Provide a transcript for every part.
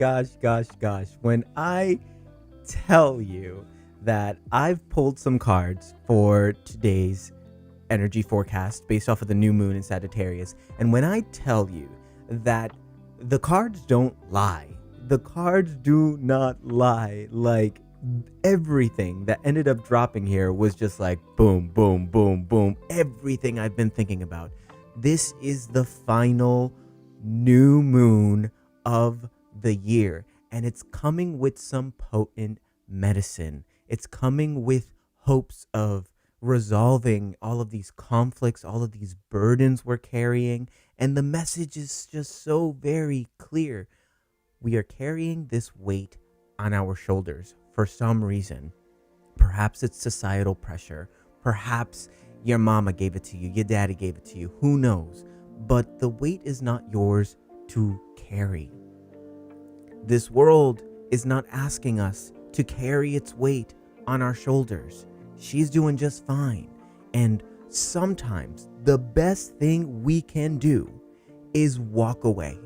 Gosh. When I tell you that I've pulled some cards for today's energy forecast based off of the new moon in Sagittarius, and when I tell you that the cards don't lie, the cards do not lie. Like, everything that ended up dropping here was just like boom, boom, boom, boom. Everything I've been thinking about. This is the final new moon of the year, and it's coming with some potent medicine. It's coming with hopes of resolving all of these conflicts, all of these burdens we're carrying, and the message is just so very clear. We are carrying this weight on our shoulders for some reason. Perhaps it's societal pressure. Perhaps your mama gave it to you, your daddy gave it to you, who knows? But the weight is not yours to carry. This world is not asking us to carry its weight on our shoulders. She's doing just fine. And sometimes the best thing we can do is walk away.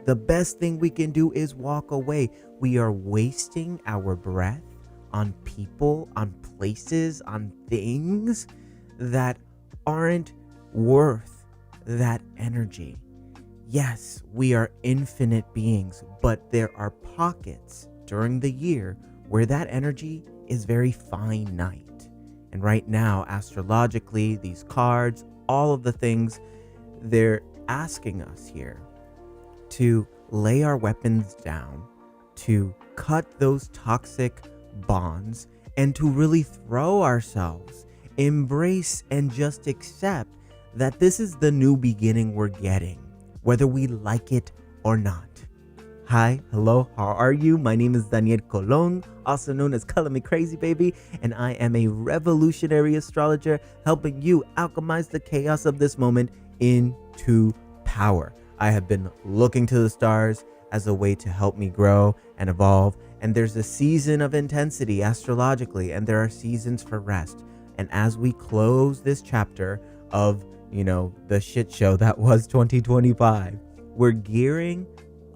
The best thing we can do is walk away. We are wasting our breath on people, on places, on things that aren't worth that energy. Yes, we are infinite beings, but there are pockets during the year where that energy is very finite. And right now, astrologically, these cards, all of the things, they're asking us here to lay our weapons down, to cut those toxic bonds, and to really throw ourselves, embrace and just accept that this is the new beginning we're getting, whether we like it or not. Hi, hello, how are you? My name is Daniel Colon, also known as Color Me Crazy Baby, and I am a revolutionary astrologer helping you alchemize the chaos of this moment into power. I have been looking to the stars as a way to help me grow and evolve, and there's a season of intensity astrologically, and there are seasons for rest. And as we close this chapter of, the shit show that was 2025, we're gearing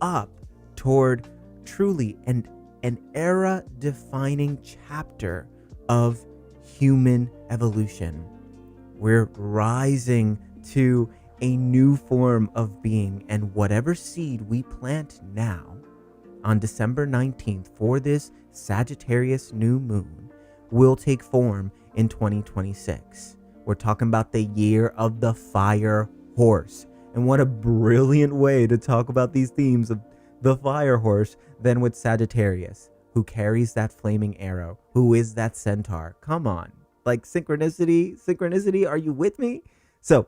up toward truly an era defining chapter of human evolution. We're rising to a new form of being, and whatever seed we plant now on December 19th for this Sagittarius new moon will take form in 2026. We're talking about the year of the fire horse. And what a brilliant way to talk about these themes of the fire horse than with Sagittarius, who carries that flaming arrow, who is that centaur. Come on, like synchronicity, are you with me? So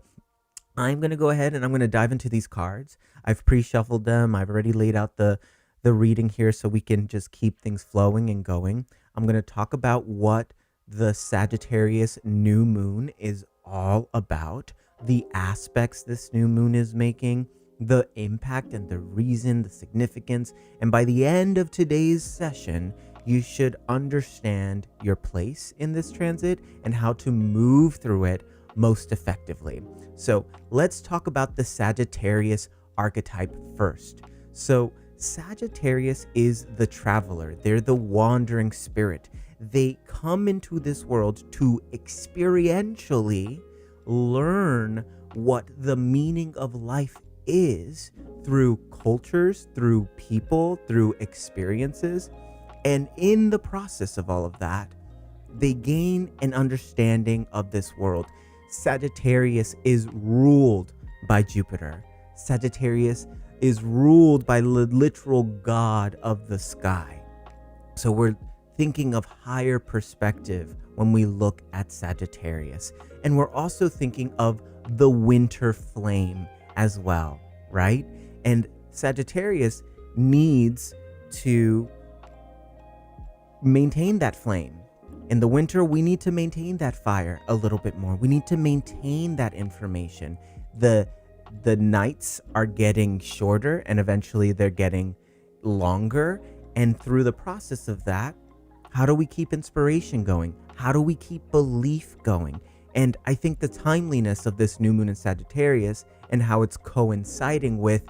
I'm going to go ahead and I'm going to dive into these cards. I've pre-shuffled them. I've already laid out the reading here so we can just keep things flowing and going. I'm going to talk about what the Sagittarius new moon is all about, the aspects this new moon is making, the impact and the reason, the significance. And by the end of today's session, you should understand your place in this transit and how to move through it most effectively. So let's talk about the Sagittarius archetype first. So Sagittarius is the traveler. They're the wandering spirit. They come into this world to experientially learn what the meaning of life is through cultures, through people, through experiences. And in the process of all of that, they gain an understanding of this world. Sagittarius is ruled by Jupiter. Sagittarius is ruled by the literal god of the sky. So we're thinking of higher perspective when we look at Sagittarius. And we're also thinking of the winter flame as well, right? And Sagittarius needs to maintain that flame. In the winter, we need to maintain that fire a little bit more. We need to maintain that information. The nights are getting shorter and eventually they're getting longer. And through the process of that, how do we keep inspiration going? How do we keep belief going? And I think the timeliness of this new moon in Sagittarius and how it's coinciding with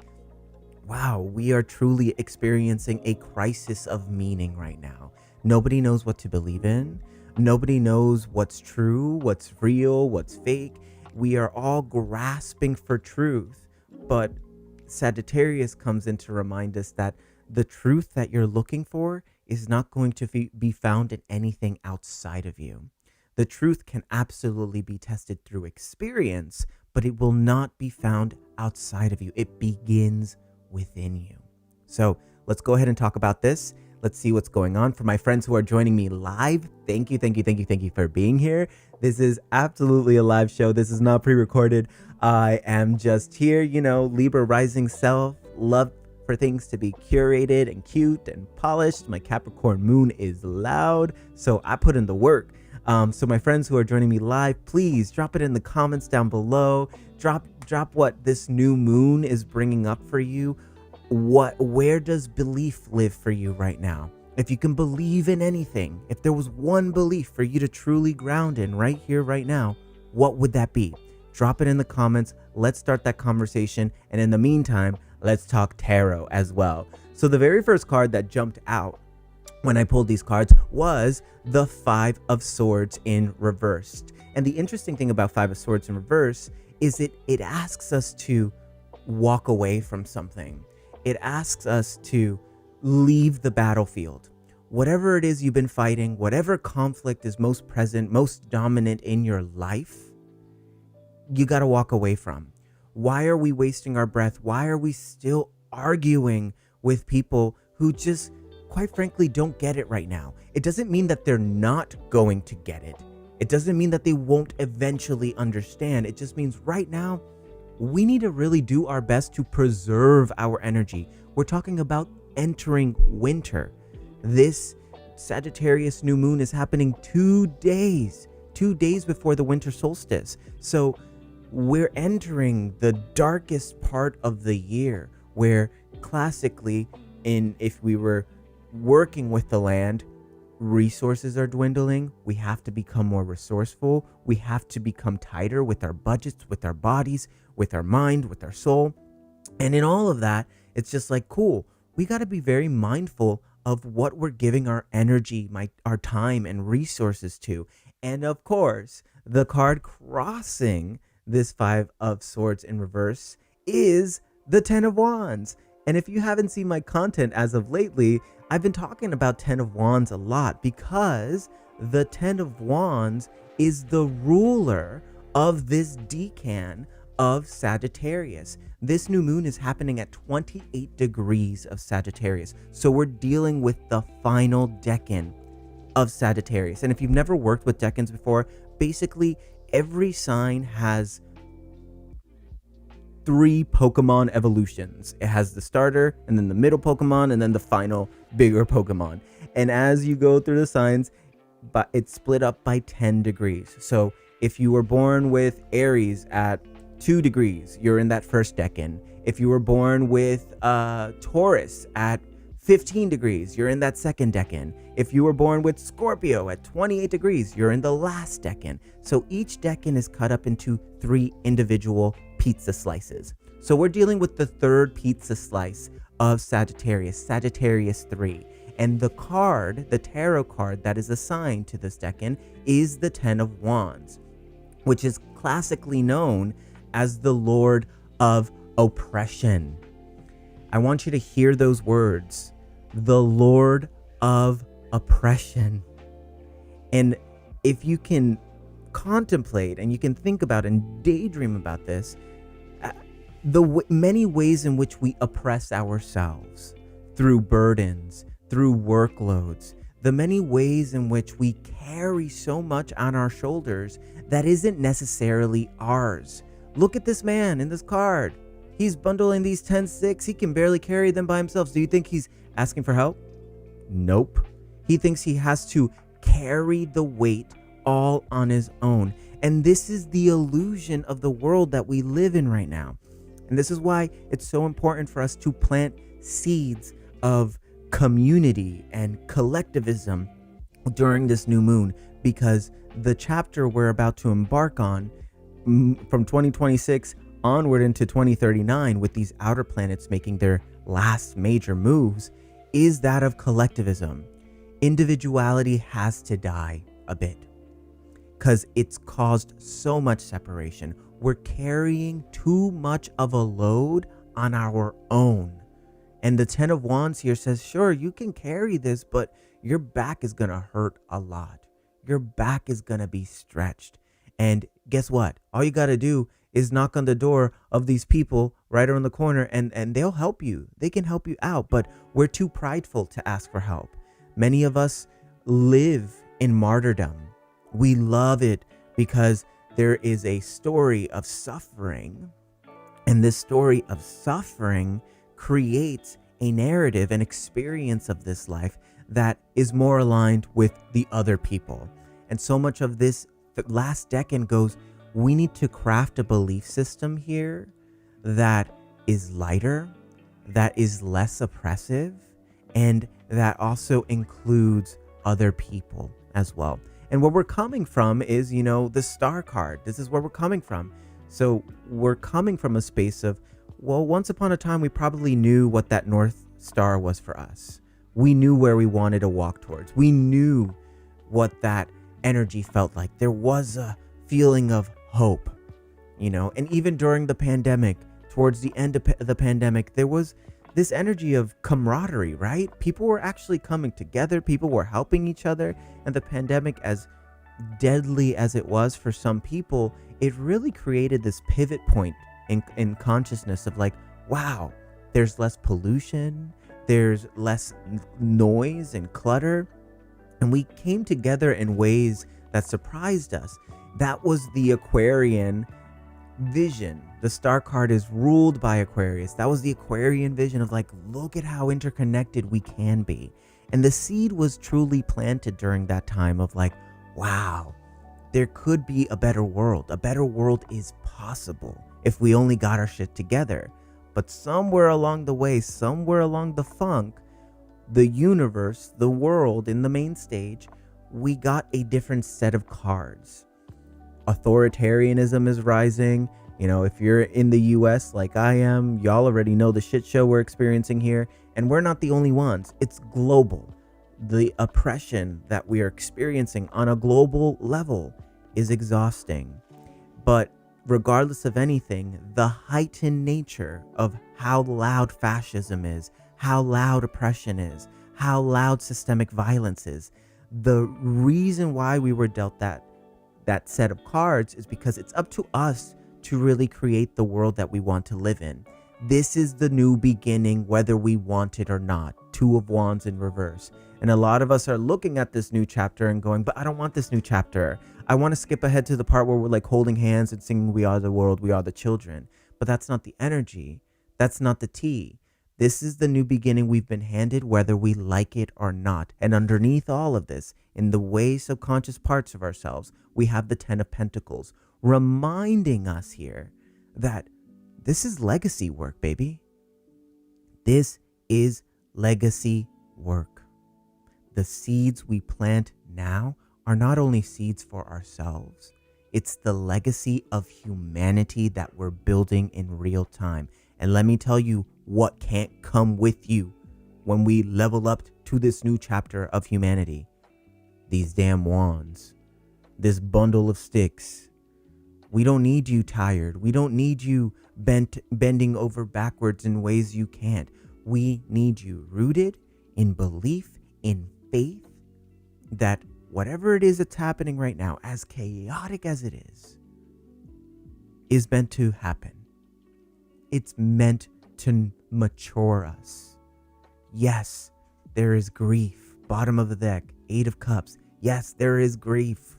Wow, we are truly experiencing a crisis of meaning right now. Nobody knows what to believe in. Nobody knows what's true, what's real, what's fake. We are all grasping for truth. But Sagittarius comes in to remind us that the truth that you're looking for is not going to be found in anything outside of you. The truth can absolutely be tested through experience, but it will not be found outside of you. It begins within you. So let's go ahead and talk about this. Let's see what's going on. For my friends who are joining me live, thank you for being here. This is absolutely a live show. This is not pre-recorded. I am just here, Libra rising self, love for things to be curated and cute and polished. My Capricorn moon is loud, so I put in the work. So my friends who are joining me live, please drop it in the comments down below. Drop what this new moon is bringing up for you. Where does belief live for you right now? If you can believe in anything, if there was one belief for you to truly ground in right here, right now, what would that be? Drop it in the comments. Let's start that conversation. And in the meantime, let's talk tarot as well. So the very first card that jumped out when I pulled these cards was the Five of Swords in reversed. And the interesting thing about Five of Swords in reverse is it asks us to walk away from something. It asks us to leave the battlefield. Whatever it is you've been fighting, whatever conflict is most present, most dominant in your life, you got to walk away from. Why are we wasting our breath? Why are we still arguing with people who just, quite frankly, don't get it right now? It doesn't mean that they're not going to get it. It doesn't mean that they won't eventually understand. It just means right now, we need to really do our best to preserve our energy. We're talking about entering winter. This Sagittarius New Moon is happening 2 days before the winter solstice. So we're entering the darkest part of the year, where classically, if we were working with the land, resources are dwindling. We have to become more resourceful. We have to become tighter with our budgets, with our bodies, with our mind, with our soul. And in all of that, it's just like, cool, we got to be very mindful of what we're giving our energy, our time and resources to. And of course, the card crossing this Five of Swords in reverse is the Ten of Wands. And if you haven't seen my content as of lately, I've been talking about Ten of Wands a lot, because the Ten of Wands is the ruler of this decan of Sagittarius. This new moon is happening at 28 degrees of Sagittarius. So we're dealing with the final decan of Sagittarius. And if you've never worked with decans before, basically every sign has 3 Pokemon evolutions. It has the starter, and then the middle Pokemon, and then the final bigger Pokemon. And as you go through the signs, but it's split up by 10 degrees. So if you were born with Aries at 2 degrees, you're in that first decan. If you were born with Taurus at 15 degrees, you're in that second decan. If you were born with Scorpio at 28 degrees, you're in the last decan. So each decan is cut up into 3 individual pizza slices. So we're dealing with the third pizza slice of Sagittarius, Sagittarius 3. And the card, the tarot card that is assigned to this decan, is the Ten of Wands, which is classically known as the Lord of Oppression. I want you to hear those words, the Lord of Oppression. And if you can contemplate and you can think about and daydream about this, many ways in which we oppress ourselves through burdens, through workloads, the many ways in which we carry so much on our shoulders that isn't necessarily ours. Look at this man in this card. He's bundling these 10 sticks. He can barely carry them by himself. Do you think he's asking for help? Nope. He thinks he has to carry the weight all on his own. And this is the illusion of the world that we live in right now. And this is why it's so important for us to plant seeds of community and collectivism during this new moon, because the chapter we're about to embark on from 2026 onward into 2039, with these outer planets making their last major moves is that of collectivism. Individuality has to die a bit because it's caused so much separation. We're carrying too much of a load on our own. And the 10 of Wands here says, sure, you can carry this, but your back is going to hurt a lot. Your back is going to be stretched. And guess what? All you got to do is knock on the door of these people right around the corner and they'll help you. They can help you out, but we're too prideful to ask for help. Many of us live in martyrdom. We love it because there is a story of suffering, and this story of suffering creates a narrative, an experience of this life that is more aligned with the other people. And so much of this last decade goes, we need to craft a belief system here that is lighter, that is less oppressive, and that also includes other people as well. And where we're coming from is, the star card. This is where we're coming from. So we're coming from a space of, well, once upon a time, we probably knew what that North Star was for us. We knew where we wanted to walk towards. We knew what that energy felt like. There was a feeling of hope, and even during the pandemic, towards the end of the pandemic, there was this energy of camaraderie, right? People were actually coming together. People were helping each other. And the pandemic, as deadly as it was for some people, it really created this pivot point in consciousness of like, wow, there's less pollution, there's less noise and clutter. And we came together in ways that surprised us. That was the Aquarian vision. The star card is ruled by Aquarius. That was the Aquarian vision of like, look at how interconnected we can be. And the seed was truly planted during that time of like, wow, there could be a better world. A better world is possible if we only got our shit together. But somewhere along the way, somewhere along the funk, the universe, the world in the main stage, we got a different set of cards. Authoritarianism is rising. If you're in the US like I am, y'all already know the shit show we're experiencing here. And we're not the only ones. It's global. The oppression that we are experiencing on a global level is exhausting. But regardless of anything, the heightened nature of how loud fascism is, how loud oppression is, how loud systemic violence is, the reason why we were dealt that set of cards is because it's up to us to really create the world that we want to live in. This is the new beginning, whether we want it or not. Two of Wands in reverse. And a lot of us are looking at this new chapter and going, but I don't want this new chapter. I want to skip ahead to the part where we're like holding hands and singing, we are the world, we are the children. But that's not the energy. That's not the tea. This is the new beginning we've been handed, whether we like it or not. And underneath all of this, in the way subconscious parts of ourselves, we have the 10 of Pentacles, reminding us here that this is legacy work, baby. This is legacy work. The seeds we plant now are not only seeds for ourselves, it's the legacy of humanity that we're building in real time. And let me tell you what can't come with you when we level up to this new chapter of humanity. These damn wands, this bundle of sticks. We don't need you tired. We don't need you bending over backwards in ways you can't. We need you rooted in belief, in faith, that whatever it is that's happening right now, as chaotic as it is meant to happen. It's meant to mature us. Yes, there is grief. Bottom of the deck, 8 of Cups. Yes, there is grief.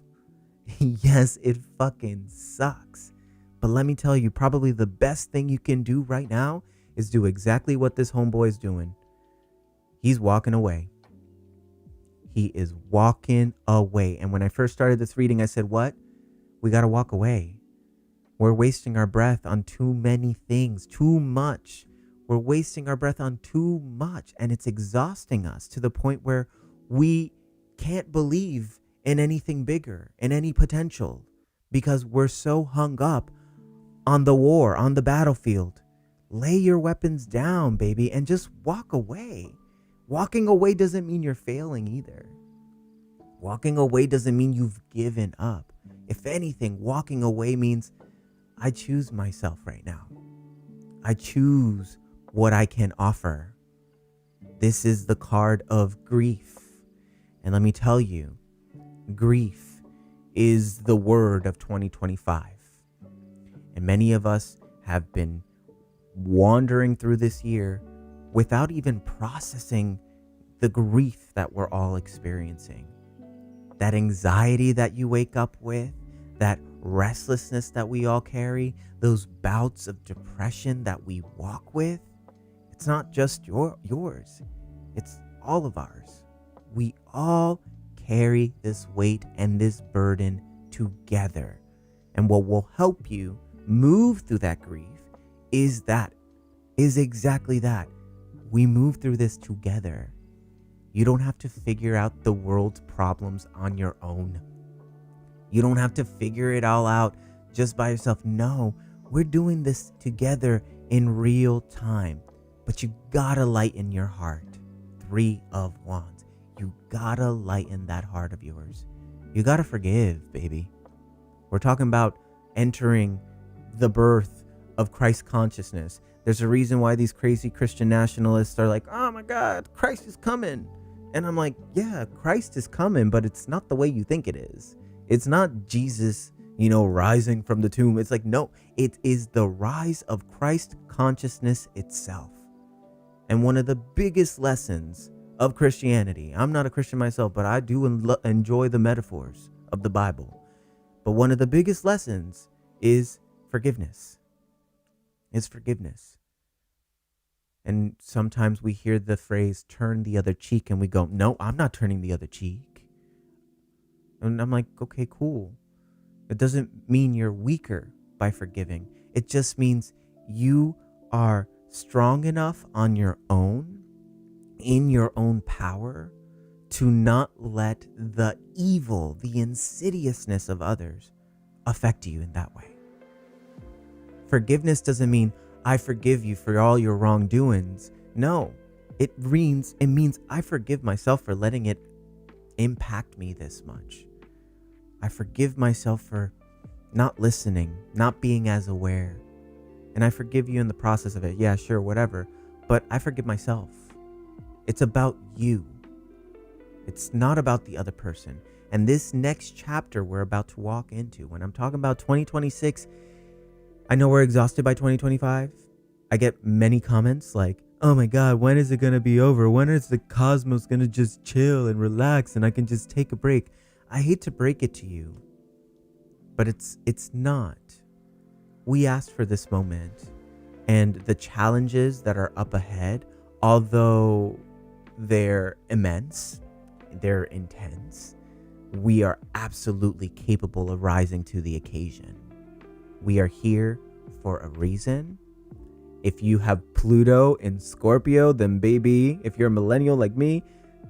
Yes, it fucking sucks. But let me tell you, probably the best thing you can do right now is do exactly what this homeboy is doing. He's walking away. He is walking away. And when I first started this reading, I said, what? We got to walk away. We're wasting our breath on too many things, too much. We're wasting our breath on too much. And it's exhausting us to the point where we can't believe in anything bigger, in any potential, because we're so hung up on the war, on the battlefield. lay your weapons down, baby, and just walk away. Walking away doesn't mean you're failing either. Walking away doesn't mean you've given up. If anything, walking away means I choose myself right now. I choose what I can offer. This is the card of grief. And let me tell you, grief is the word of 2025. And many of us have been wandering through this year without even processing the grief that we're all experiencing. That anxiety that you wake up with, that restlessness that we all carry, those bouts of depression that we walk with, it's not just yours. It's all of ours. We all carry this weight and this burden together. And what will help you move through that grief is exactly that. We move through this together. You don't have to figure out the world's problems on your own. You don't have to figure it all out just by yourself. No, we're doing this together in real time. But you gotta lighten your heart. 3 of Wands. You gotta lighten that heart of yours. You gotta forgive, baby. We're talking about entering the birth of Christ consciousness. There's a reason why these crazy Christian nationalists are like, oh my God, Christ is coming. And I'm like, yeah, Christ is coming, but it's not the way you think it is. It's not Jesus, rising from the tomb. It's like, no, it is the rise of Christ consciousness itself. And one of the biggest lessons of Christianity, I'm not a Christian myself, but I do enjoy the metaphors of the Bible. But one of the biggest lessons is forgiveness. It's forgiveness. And sometimes we hear the phrase, turn the other cheek, and we go, no, I'm not turning the other cheek. And I'm like, okay, cool. It doesn't mean you're weaker by forgiving. It just means you are strong enough on your own, in your own power, to not let the evil, the insidiousness of others affect you in that way. Forgiveness doesn't mean I forgive you for all your wrongdoings. No, it means I forgive myself for letting it impact me this much. I forgive myself for not listening, not being as aware. And I forgive you in the process of it. Yeah, sure, whatever. But I forgive myself. It's about you. It's not about the other person. And this next chapter we're about to walk into, when I'm talking about 2026, I know we're exhausted by 2025. I get many comments like, oh my God, when is it going to be over? When is the cosmos going to just chill and relax and I can just take a break? I hate to break it to you, but it's not. We asked for this moment, and the challenges that are up ahead, although they're immense, they're intense, we are absolutely capable of rising to the occasion. We are here for a reason. If you have Pluto in Scorpio, then baby, if you're a millennial like me,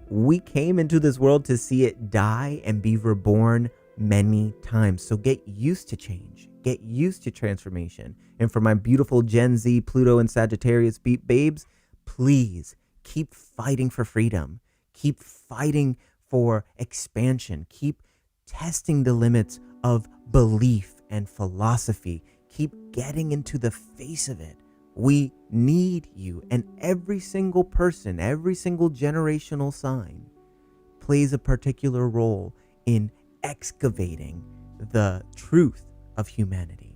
we came into this world to see it die and be reborn many times. So get used to change. Get used to transformation. And for my beautiful Gen Z, Pluto and Sagittarius babes, please keep fighting for freedom. Keep fighting for expansion. Keep testing the limits of belief and philosophy. Keep getting into the face of it. We need you. And every single person, every single generational sign plays a particular role in excavating the truth of humanity.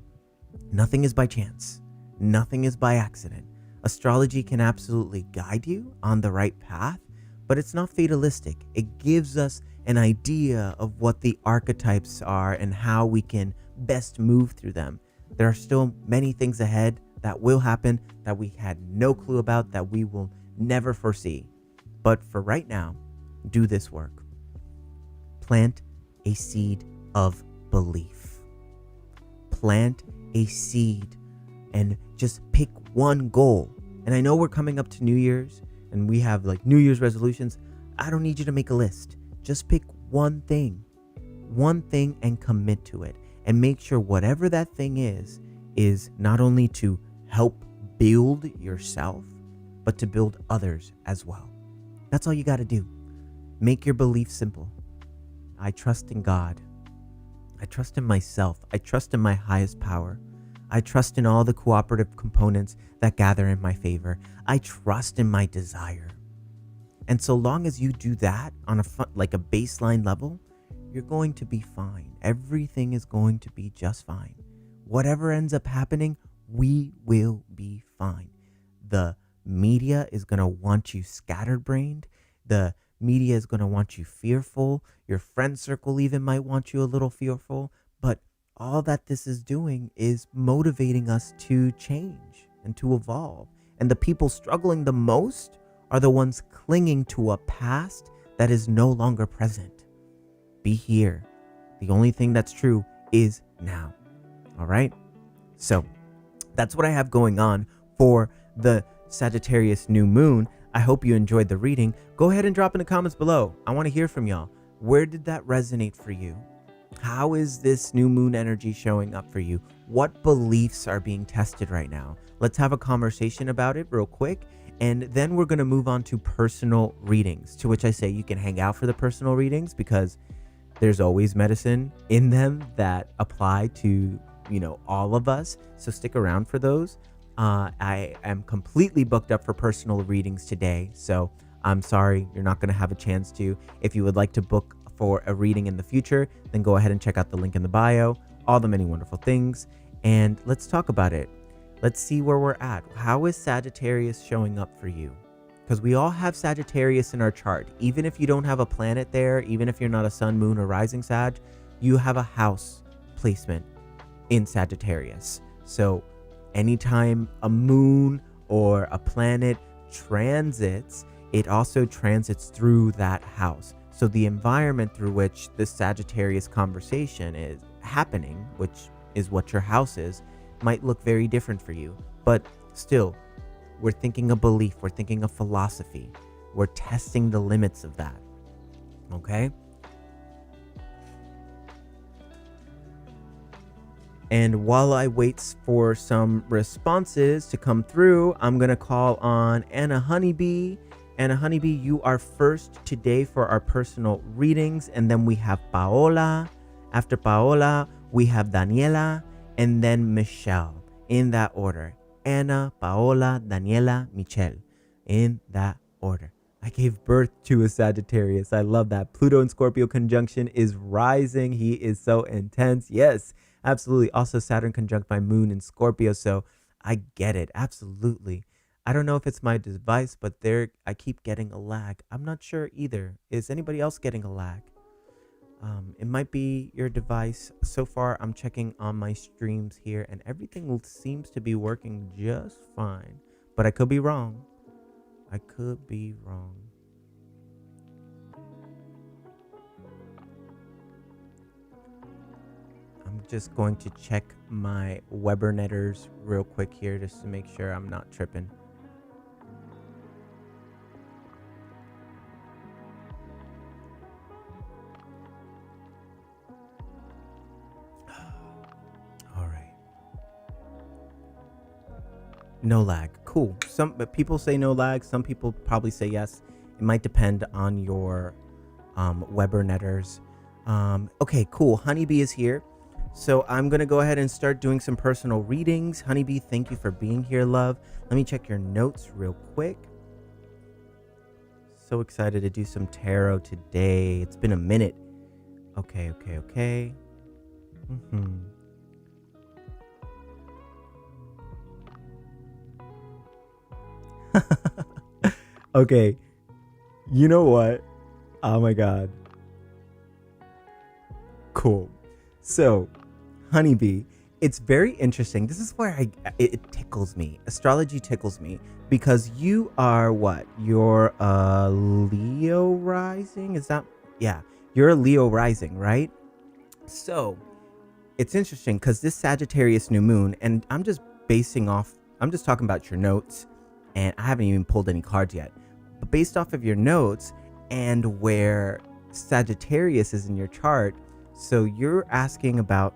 Nothing is by chance. Nothing is by accident. Astrology can absolutely guide you on the right path, but it's not fatalistic. It gives us an idea of what the archetypes are and how we can best move through them. There are still many things ahead that will happen that we had no clue about, that we will never foresee. But for right now, do this work. Plant a seed of belief. Plant a seed and just pick one goal. And I know we're coming up to New Year's and we have like New Year's resolutions. I don't need you to make a list. Just pick one thing and commit to it. And make sure whatever that thing is not only to help build yourself, but to build others as well. That's all you got to do. Make your belief simple. I trust in God. I trust in myself. I trust in my highest power. I trust in all the cooperative components that gather in my favor. I trust in my desire. And so long as you do that on like a baseline level, you're going to be fine. Everything is going to be just fine. Whatever ends up happening, we will be fine. The media is going to want you scatterbrained. The media is going to want you fearful. Your friend circle even might want you a little fearful. But all that this is doing is motivating us to change and to evolve. And the people struggling the most are the ones clinging to a past that is no longer present. Be here. The only thing that's true is now. All right? So that's what I have going on for the Sagittarius New Moon. I hope you enjoyed the reading. Go ahead and drop in the comments below. I want to hear from y'all. Where did that resonate for you? How is this new moon energy showing up for you? What beliefs are being tested right now? Let's have a conversation about it real quick. And then we're going to move on to personal readings, to which I say you can hang out for the personal readings because there's always medicine in them that apply to, all of us. So stick around for those. I am completely booked up for personal readings today. So I'm sorry, you're not going to have a chance to. If you would like to book for a reading in the future, then go ahead and check out the link in the bio, all the many wonderful things. And let's talk about it. Let's see where we're at. How is Sagittarius showing up for you? Because we all have Sagittarius in our chart. Even if you don't have a planet there, even if you're not a sun, moon, or rising Sag, you have a house placement in Sagittarius. So anytime a moon or a planet transits, it also transits through that house. So the environment through which the Sagittarius conversation is happening, which is what your house is, might look very different for you. But still, we're thinking a belief, we're thinking a philosophy, we're testing the limits of that. Okay? And while I wait for some responses to come through, I'm going to call on Anna Honeybee. Anna Honeybee, you are first today for our personal readings. And then we have Paola. After Paola, we have Daniela. And then Michelle, in that order. Anna, Paola, Daniela, Michelle, in that order. I gave birth to a Sagittarius. I love that. Pluto and Scorpio conjunction is rising. He is so intense. Yes, absolutely. Also, Saturn conjunct my moon in Scorpio. So I get it. Absolutely. I don't know if it's my device, but I keep getting a lag. I'm not sure either. Is anybody else getting a lag? It might be your device. So far, I'm checking on my streams here and everything seems to be working just fine, but I could be wrong. I'm just going to check my Webernetters real quick here just to make sure I'm not tripping. No lag. Cool. Some people say no lag. Some people probably say yes. It might depend on your Webernetters. Okay, cool. Honeybee is here. So I'm going to go ahead and start doing some personal readings. Honeybee, thank you for being here, love. Let me check your notes real quick. So excited to do some tarot today. It's been a minute. Okay. Okay, you know what? Oh my god. Cool. So, Honeybee, it's very interesting. This is where it tickles me. Astrology tickles me because you are what? You're a Leo rising? Is that? Yeah, you're a Leo rising, right? So, it's interesting because this Sagittarius New Moon, and I'm just talking about your notes. And I haven't even pulled any cards yet. But based off of your notes and where Sagittarius is in your chart, so you're asking about,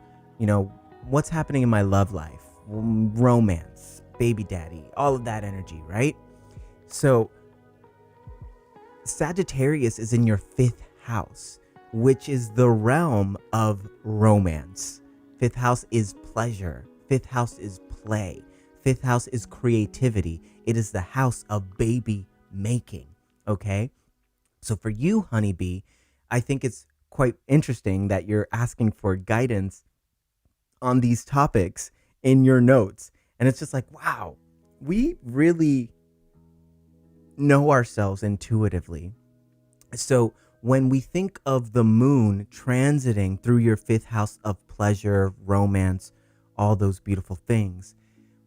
what's happening in my love life, romance, baby daddy, all of that energy, right? So Sagittarius is in your fifth house, which is the realm of romance. Fifth house is pleasure. Fifth house is play. Fifth house is creativity. It is the house of baby making. Okay. So for you, honeybee, I think it's quite interesting that you're asking for guidance on these topics in your notes. And it's just like, wow, we really know ourselves intuitively. So when we think of the moon transiting through your fifth house of pleasure, romance, all those beautiful things,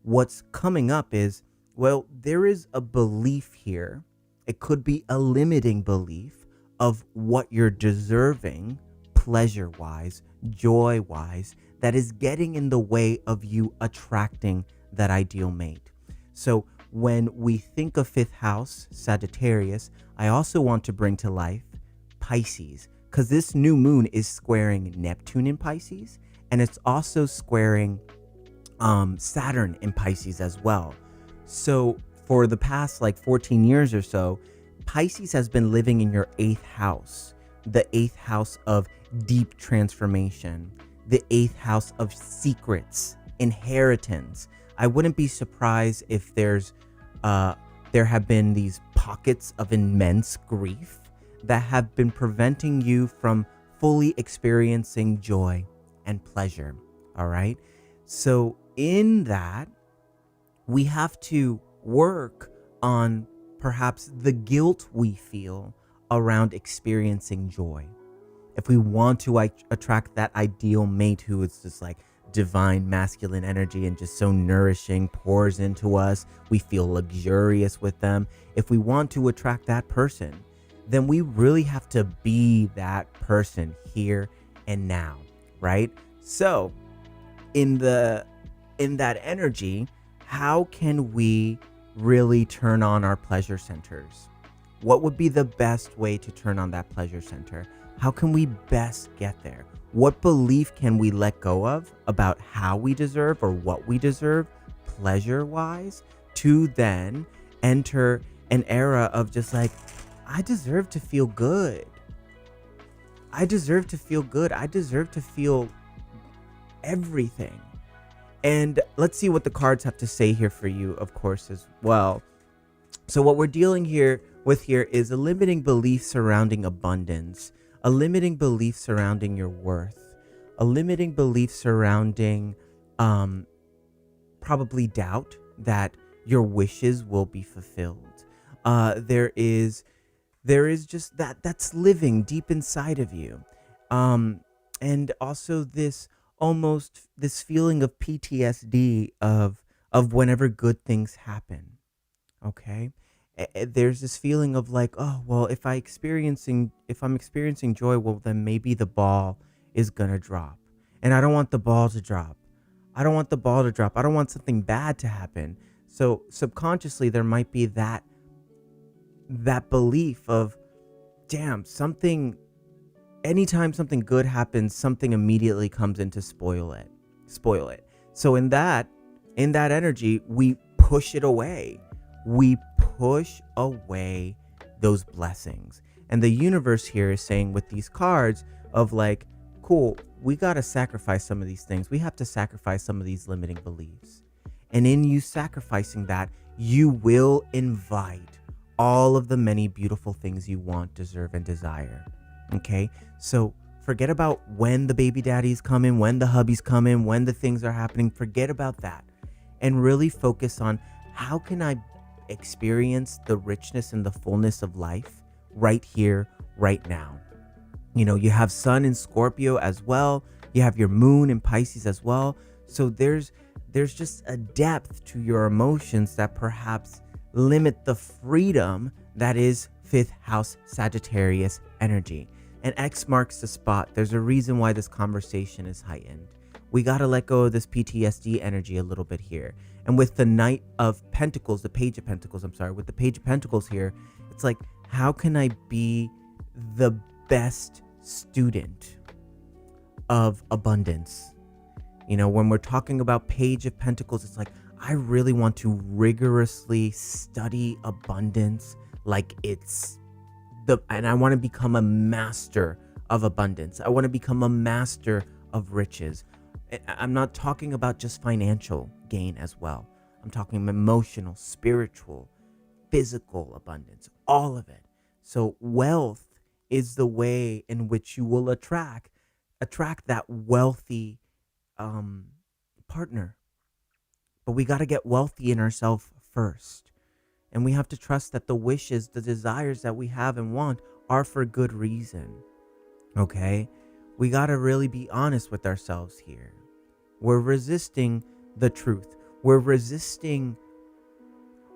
what's coming up is, well, there is a belief here. It could be a limiting belief of what you're deserving, pleasure wise, joy wise, that is getting in the way of you attracting that ideal mate. So when we think of fifth house, Sagittarius, I also want to bring to life Pisces, because this new moon is squaring Neptune in Pisces, and it's also squaring Saturn in Pisces as well. So for the past like 14 years or so, Pisces has been living in your eighth house, the eighth house of deep transformation, the eighth house of secrets, inheritance. I wouldn't be surprised if there have been these pockets of immense grief that have been preventing you from fully experiencing joy and pleasure. All right. So in that, we have to work on perhaps the guilt we feel around experiencing joy. If we want to attract that ideal mate who is just like divine masculine energy and just so nourishing, pours into us, we feel luxurious with them. If we want to attract that person, then we really have to be that person here and now, right? So in that energy, how can we really turn on our pleasure centers? What would be the best way to turn on that pleasure center? How can we best get there? What belief can we let go of about how we deserve or what we deserve pleasure-wise to then enter an era of just like, I deserve to feel good. I deserve to feel good. I deserve to feel everything. And let's see what the cards have to say here for you, of course, as well. So what we're dealing with here is a limiting belief surrounding abundance, a limiting belief surrounding your worth, a limiting belief surrounding probably doubt that your wishes will be fulfilled. There is just that's living deep inside of you. And also this feeling of PTSD of whenever good things happen. Okay. There's this feeling of like, oh, well, if I'm experiencing joy, well, then maybe the ball is going to drop. And I don't want the ball to drop. I don't want something bad to happen. So subconsciously, there might be that belief of, damn, anytime something good happens, something immediately comes in to spoil it. So in that energy, we push it away. We push away those blessings. And the universe here is saying with these cards of like, cool, we got to sacrifice some of these things. We have to sacrifice some of these limiting beliefs. And in you sacrificing that, you will invite all of the many beautiful things you want, deserve, and desire. Okay? So forget about when the baby daddies come in, when the hubbies come in, when the things are happening. Forget about that. And really focus on, how can I experience the richness and the fullness of life right here, right now? You know, you have Sun in Scorpio as well. You have your Moon in Pisces as well. So there's just a depth to your emotions that perhaps limit the freedom that is fifth house Sagittarius energy. And X marks the spot. There's a reason why this conversation is heightened. We got to let go of this PTSD energy a little bit here. And with the Knight of Pentacles, with the Page of Pentacles here, it's like, how can I be the best student of abundance? You know, when we're talking about Page of Pentacles, it's like, I really want to rigorously study abundance like and I want to become a master of abundance. I want to become a master of riches. I'm not talking about just financial gain as well. I'm talking emotional, spiritual, physical abundance, all of it. So wealth is the way in which you will attract that wealthy partner. But we got to get wealthy in ourselves first. And we have to trust that the wishes, the desires that we have and want are for good reason. Okay? We got to really be honest with ourselves here. We're resisting the truth. We're resisting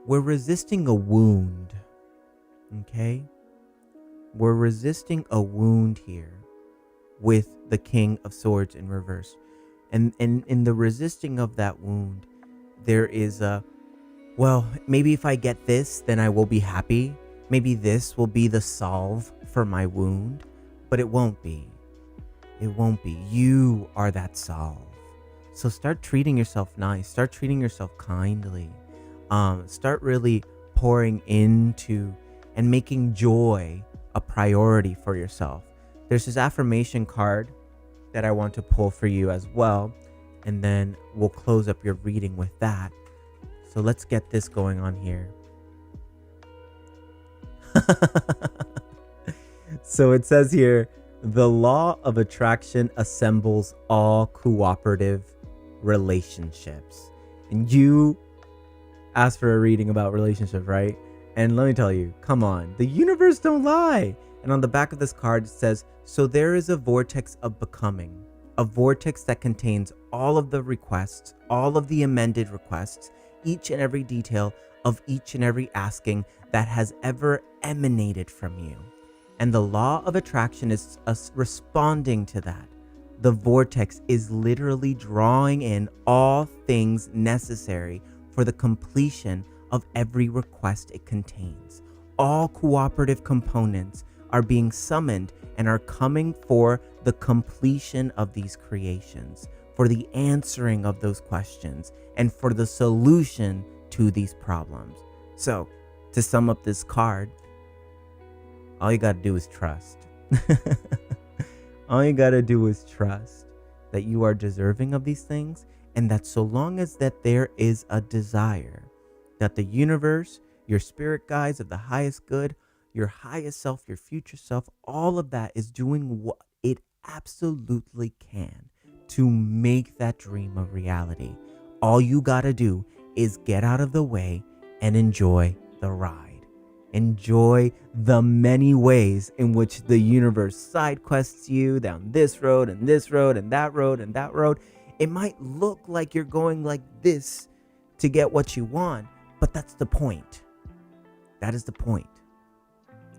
a wound. Okay? We're resisting a wound here with the King of Swords in reverse. And in the resisting of that wound, there is well, maybe if I get this, then I will be happy. Maybe this will be the solve for my wound, but it won't be. It won't be. You are that solve. So start treating yourself nice. Start treating yourself kindly. Start really pouring into and making joy a priority for yourself. There's this affirmation card that I want to pull for you as well. And then we'll close up your reading with that. So let's get this going on here. So it says here, the law of attraction assembles all cooperative relationships. And you asked for a reading about relationships, right? And let me tell you, come on, the universe don't lie. And on the back of this card, it says, so there is a vortex of becoming, a vortex that contains all of the requests, all of the amended requests, each and every detail of each and every asking that has ever emanated from you. And the law of attraction is us responding to that. The vortex is literally drawing in all things necessary for the completion of every request it contains. All cooperative components are being summoned and are coming for the completion of these creations, for the answering of those questions, and for the solution to these problems. So, to sum up this card, all you got to do is trust. All you got to do is trust that you are deserving of these things, and that so long as that there is a desire, that the universe, your spirit guides of the highest good, your highest self, your future self, all of that is doing what it absolutely can to make that dream a reality. All you got to do is get out of the way and enjoy the ride. Enjoy the many ways in which the universe side quests you down this road and this road and that road and that road. It might look like you're going like this to get what you want, but that's the point. That is the point.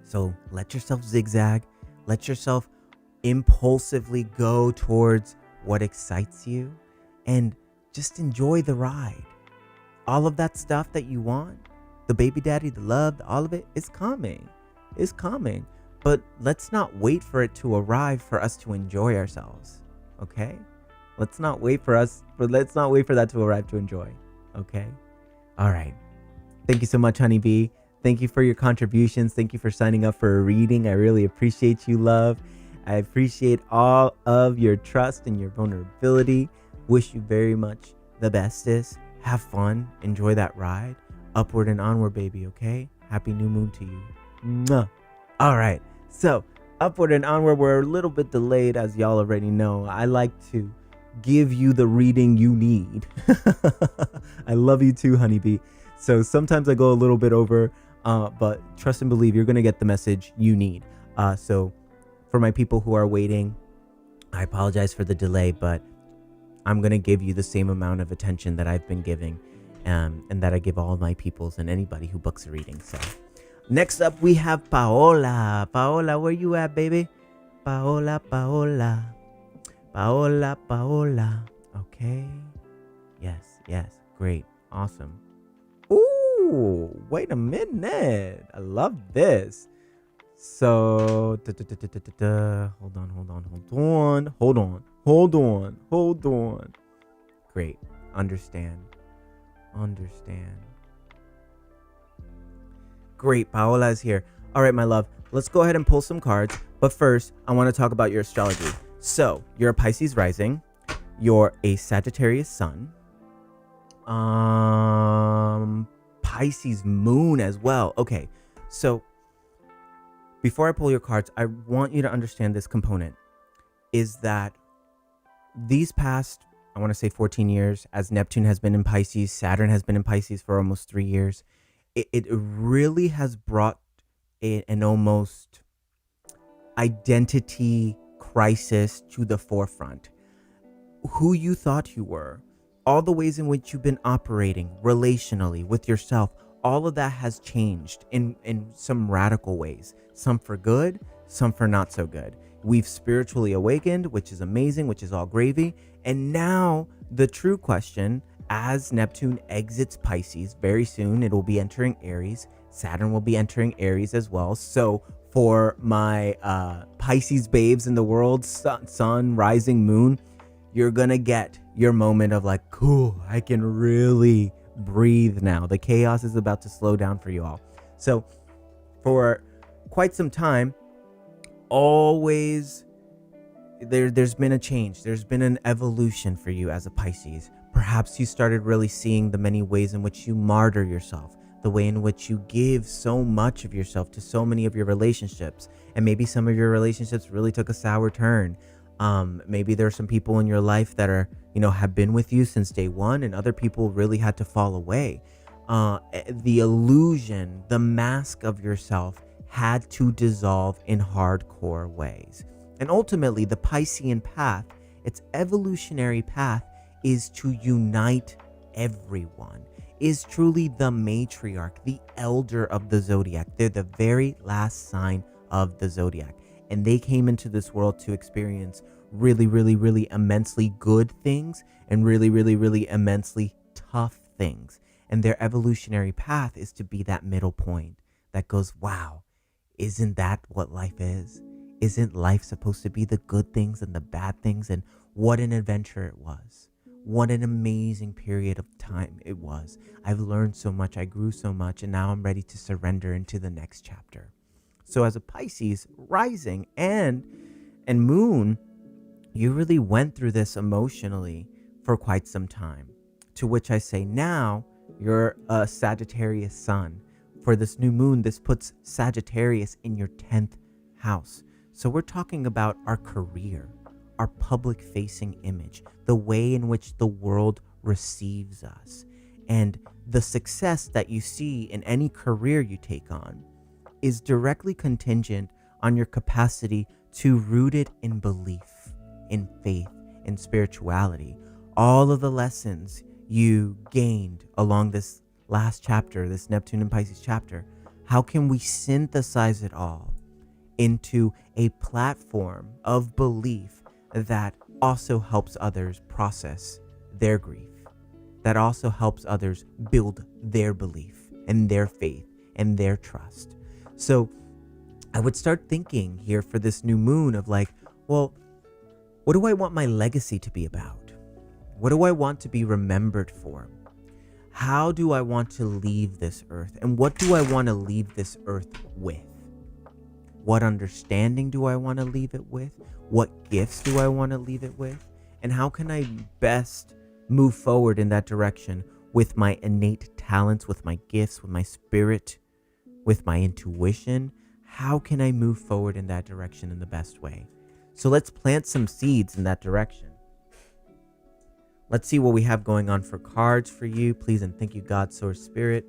So let yourself zigzag. Let yourself impulsively go towards what excites you and just enjoy the ride. All of that stuff that you want, the baby daddy, the love, all of it is coming. It's coming. But let's not wait for it to arrive for us to enjoy ourselves. Okay? Let's not wait for that to arrive to enjoy. Okay? All right. Thank you so much, Honeybee. Thank you for your contributions. Thank you for signing up for a reading. I really appreciate you, love. I appreciate all of your trust and your vulnerability. Wish you very much the bestest. Have fun. Enjoy that ride. Upward and onward, baby, okay? Happy new moon to you. Mwah. All right. So, upward and onward, we're a little bit delayed, as y'all already know. I like to give you the reading you need. I love you too, Honeybee. So sometimes I go a little bit over, but trust and believe you're going to get the message you need. So for my people who are waiting, I apologize for the delay, but I'm going to give you the same amount of attention that I've been giving and that I give all of my peoples and anybody who books a reading. So next up, we have Paola. Paola, where you at, baby? Paola, Paola. Paola, Paola. Okay. Yes. Great. Awesome. Ooh, wait a minute. I love this. So, hold on. Great. Understand. understand. Great, Paola is here. All right, my love, let's go ahead and pull some cards. But first, I want to talk about your astrology. So, you're a Pisces rising. You're a Sagittarius sun. Pisces moon as well. Okay, so before I pull your cards, I want you to understand this component is that these past, I want to say 14 years, as Neptune has been in Pisces, Saturn has been in Pisces for almost 3 years, it really has brought an almost identity crisis to the forefront. Who you thought you were, all the ways in which you've been operating relationally with yourself, all of that has changed in some radical ways, some for good, some for not so good. We've spiritually awakened, which is amazing, which is all gravy. And now the true question, as Neptune exits Pisces very soon, it will be entering Aries. Saturn will be entering Aries as well. So for my Pisces babes in the world, sun, rising, moon, you're gonna get your moment of like, cool, I can really breathe now. The chaos is about to slow down for you all. So for quite some time, always there's been a change. There's been an evolution for you as a Pisces. Perhaps you started really seeing the many ways in which you martyr yourself, the way in which you give so much of yourself to so many of your relationships. And maybe some of your relationships really took a sour turn. Maybe there are some people in your life that are, have been with you since day one, and other people really had to fall away. The illusion, the mask of yourself had to dissolve in hardcore ways. And ultimately, the Piscean path, its evolutionary path, is to unite everyone, is truly the matriarch, the elder of the zodiac. They're the very last sign of the zodiac. And they came into this world to experience really, really, really immensely good things and really, really, really immensely tough things. And their evolutionary path is to be that middle point that goes, wow, isn't that what life is? Isn't life supposed to be the good things and the bad things? And what an adventure it was. What an amazing period of time it was. I've learned so much. I grew so much. And now I'm ready to surrender into the next chapter. So as a Pisces rising and moon, you really went through this emotionally for quite some time. To which I say now you're a Sagittarius sun. For this new moon, this puts Sagittarius in your 10th house. So we're talking about our career, our public facing image, the way in which the world receives us. And the success that you see in any career you take on is directly contingent on your capacity to root it in belief, in faith, in spirituality. All of the lessons you gained along this last chapter, this Neptune and Pisces chapter, how can we synthesize it all into a platform of belief that also helps others process their grief, that also helps others build their belief and their faith and their trust? So I would start thinking here for this new moon of like, well, what do I want my legacy to be about? What do I want to be remembered for? How do I want to leave this earth? And what do I want to leave this earth with? What understanding do I want to leave it with? What gifts do I want to leave it with? And how can I best move forward in that direction with my innate talents, with my gifts, with my spirit, with my intuition? How can I move forward in that direction in the best way? So let's plant some seeds in that direction. Let's see what we have going on for cards for you. Please and thank you, God, Source, Spirit.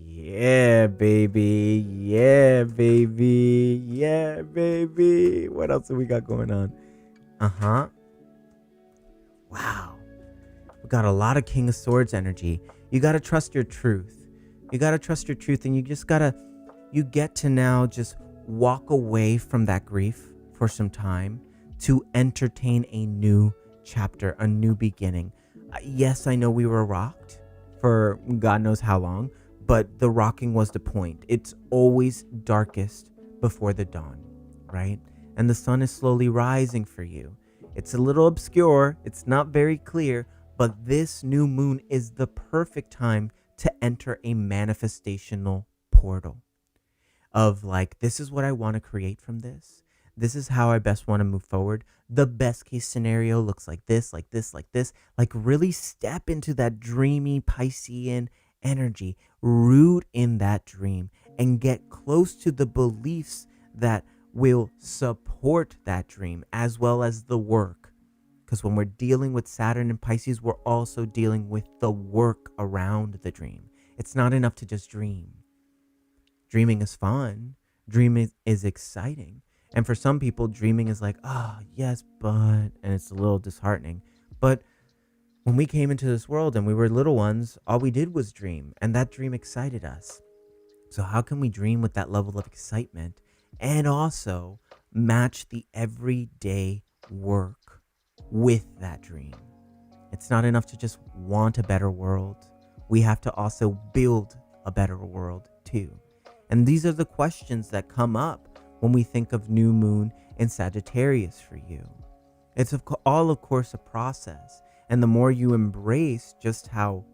Yeah, baby. Yeah, baby. Yeah, baby. What else have we got going on? Wow. We got a lot of King of Swords energy. You got to trust your truth. You got to trust your truth, and you get to now just walk away from that grief for some time to entertain a new chapter, a new beginning. Yes, I know we were rocked for God knows how long, but the rocking was the point. It's always darkest before the dawn, right? And the sun is slowly rising for you. It's a little obscure. It's not very clear, But this new moon is the perfect time to enter a manifestational portal of like, this is what I want to create from this. This is how I best want to move forward. The best case scenario looks like this, like this, like this. Like, really step into that dreamy Piscean energy, root in that dream, and get close to the beliefs that will support that dream as well as the work. Because when we're dealing with Saturn and Pisces, we're also dealing with the work around the dream. It's not enough to just dream. Dreaming is fun. Dreaming is exciting. And for some people, dreaming is like, oh, yes, but, and it's a little disheartening. But when we came into this world and we were little ones, all we did was dream, and that dream excited us. So how can we dream with that level of excitement and also match the everyday work with that dream? It's not enough to just want a better world. We have to also build a better world too. And these are the questions that come up when we think of new moon in Sagittarius for you. It's all, of course, a process. And the more you embrace just how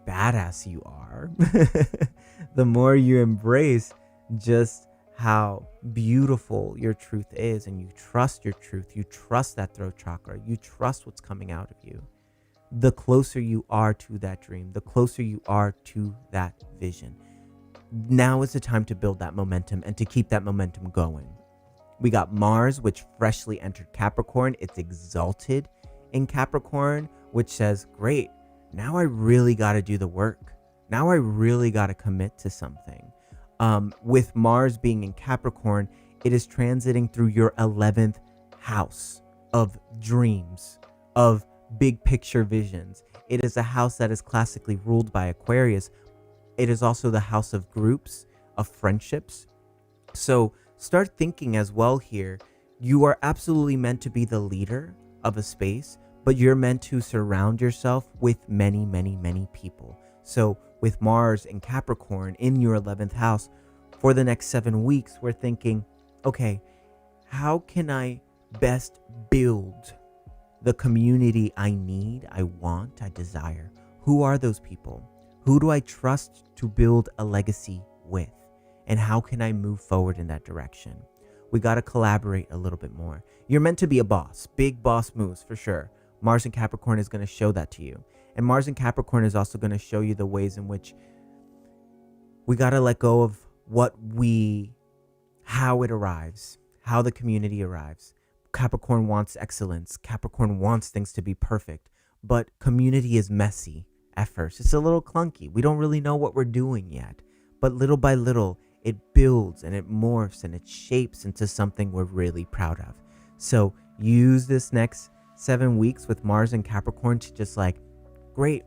badass you are, the more you embrace just how beautiful your truth is, and you trust your truth, you trust that throat chakra, you trust what's coming out of you, the closer you are to that dream, the closer you are to that vision. Now is the time to build that momentum and to keep that momentum going. We got Mars, which freshly entered Capricorn. It's exalted in Capricorn, which says, great, now I really got to do the work. Now I really got to commit to something. With Mars being in Capricorn, it is transiting through your 11th house of dreams, of big picture visions. It is a house that is classically ruled by Aquarius. It is also the house of groups, of friendships. So start thinking as well here. You are absolutely meant to be the leader of a space, but you're meant to surround yourself with many, many, many people. So with Mars and Capricorn in your 11th house, for the next 7 weeks, we're thinking, okay, how can I best build the community I need, I want, I desire? Who are those people? Who do I trust to build a legacy with? And how can I move forward in that direction? We got to collaborate a little bit more. You're meant to be a boss, big boss moves for sure. Mars and Capricorn is going to show that to you. And Mars and Capricorn is also going to show you the ways in which we got to let go of how it arrives, how the community arrives. Capricorn wants excellence. Capricorn wants things to be perfect. But community is messy at first. It's a little clunky. We don't really know what we're doing yet. But little by little, it builds and it morphs and it shapes into something we're really proud of. So use this next 7 weeks with Mars and Capricorn to just like, great,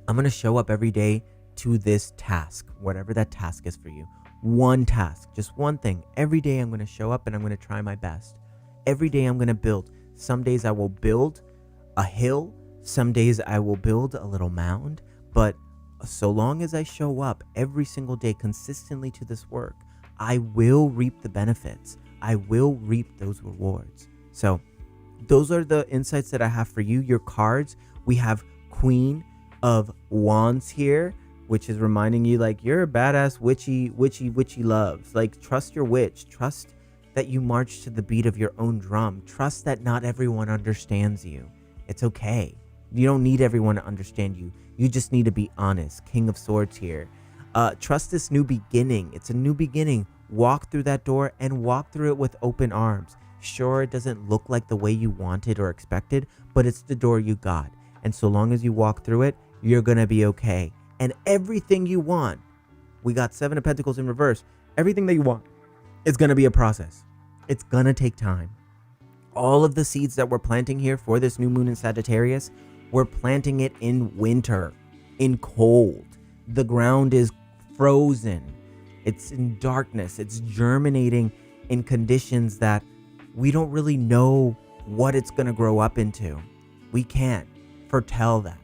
I'm going to show up every day to this task, whatever that task is for you. One task, just one thing. Every day I'm going to show up and I'm going to try my best. Every day I'm going to build. Some days I will build a hill. Some days I will build a little mound. But so long as I show up every single day consistently to this work, I will reap the benefits. I will reap those rewards. So those are the insights that I have for you. Your cards, we have Queen of Wands here, which is reminding you like you're a badass witchy loves. Like, trust your witch. Trust that you march to the beat of your own drum. Trust that not everyone understands you. It's okay. You don't need everyone to understand you. You just need to be honest. King of Swords here. Trust this new beginning. It's a new beginning. Walk through that door and walk through it with open arms. Sure, it doesn't look like the way you wanted or expected, but it's the door you got. And so long as you walk through it, you're going to be okay. And everything you want, we got 7 of Pentacles in reverse. Everything that you want, it's going to be a process. It's going to take time. All of the seeds that we're planting here for this new moon in Sagittarius, we're planting it in winter, in cold. The ground is frozen. It's in darkness. It's germinating in conditions that we don't really know what it's going to grow up into. We can't foretell that,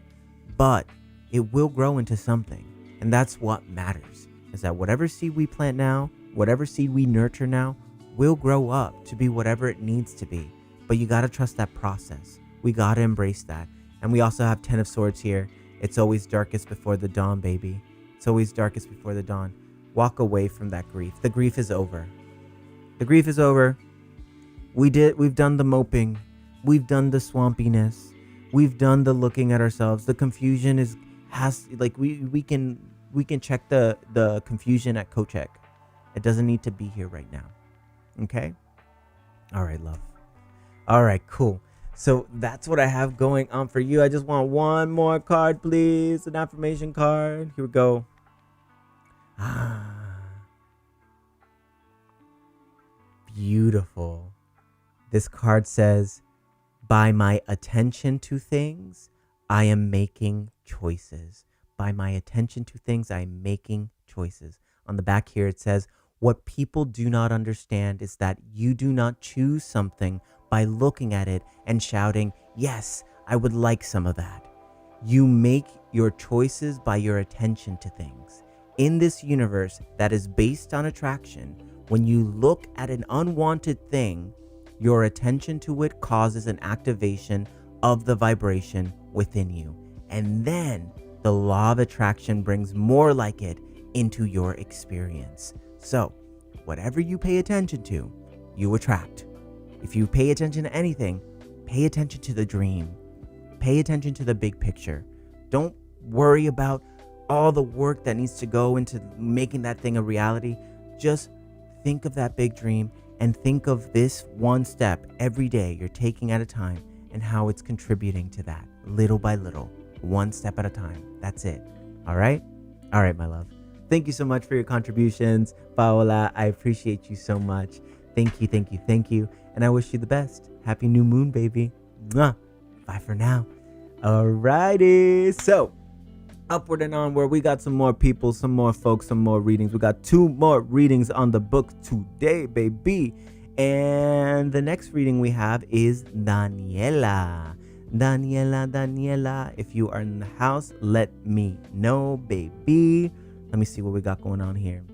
but it will grow into something. And that's what matters, is that whatever seed we plant now, whatever seed we nurture now, will grow up to be whatever it needs to be. But you got to trust that process. We got to embrace that. And we also have 10 of Swords here. It's always darkest before the dawn, baby. It's always darkest before the dawn. Walk away from that grief. The grief is over. The grief is over. We've done the moping. We've done the swampiness. We've done the looking at ourselves. The confusion we can check the confusion at CoCheck. It doesn't need to be here right now. Okay? All right, love. All right, cool. So that's what I have going on for you. I just want one more card, please. An affirmation card. Here we go. Beautiful. This card says, by my attention to things, I am making choices. By my attention to things, I am making choices. On the back here, it says, what people do not understand is that you do not choose something by looking at it and shouting, yes, I would like some of that. You make your choices by your attention to things. In this universe that is based on attraction, when you look at an unwanted thing, your attention to it causes an activation of the vibration within you. And then the law of attraction brings more like it into your experience. So, whatever you pay attention to, you attract. If you pay attention to anything, pay attention to the dream. Pay attention to the big picture. Don't worry about all the work that needs to go into making that thing a reality. Just think of that big dream and think of this one step every day you're taking at a time and how it's contributing to that little by little, one step at a time. That's it. All right? All right, my love. Thank you so much for your contributions, Paola. I appreciate you so much. Thank you, thank you, thank you. And I wish you the best. Happy new moon, baby. Mwah. Bye for now. Alrighty. So, upward and onward, we got some more people, some more folks, some more readings. We got 2 more readings on the book today, baby. And the next reading we have is Daniela. Daniela, if you are in the house, let me know, baby. Let me see what we got going on here.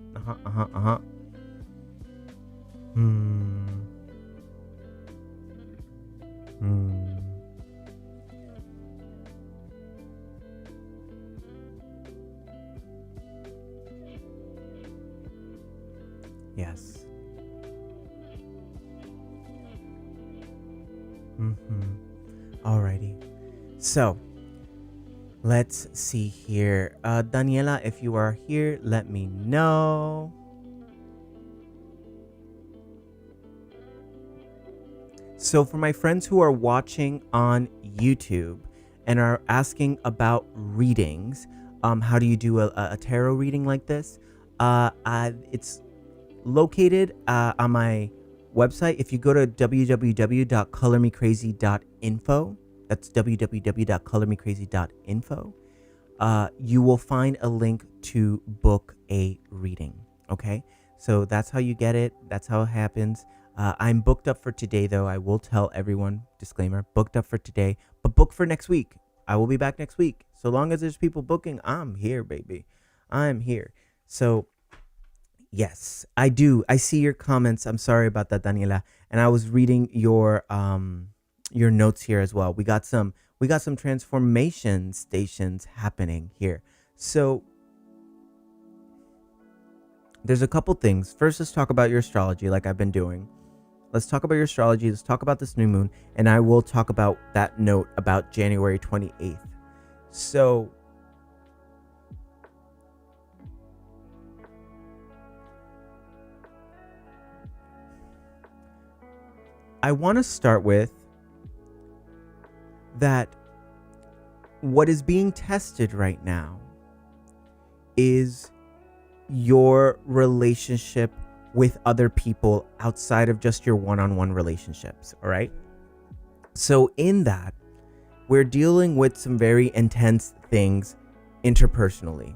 Yes. Alrighty. So, let's see here. Daniela, if you are here, let me know. So for my friends who are watching on YouTube and are asking about readings, how do you do a tarot reading like this? It's located on my website. If you go to www.colormecrazy.info, that's www.colormecrazy.info, you will find a link to book a reading. Okay, so that's how you get it. That's how it happens. I'm booked up for today, though. I will tell everyone, disclaimer, booked up for today, but book for next week. I will be back next week. So long as there's people booking, I'm here, baby. I'm here. So yes, I do. I see your comments. I'm sorry about that, Daniela. And I was reading your notes here as well. We got some transformation stations happening here. So there's a couple things. First, let's talk about your astrology like I've been doing. Let's talk about your astrology. Let's talk about this new moon. And I will talk about that note about January 28th. So I want to start with that what is being tested right now is your relationship with other people outside of just your one-on-one relationships, all right? So in that, we're dealing with some very intense things interpersonally.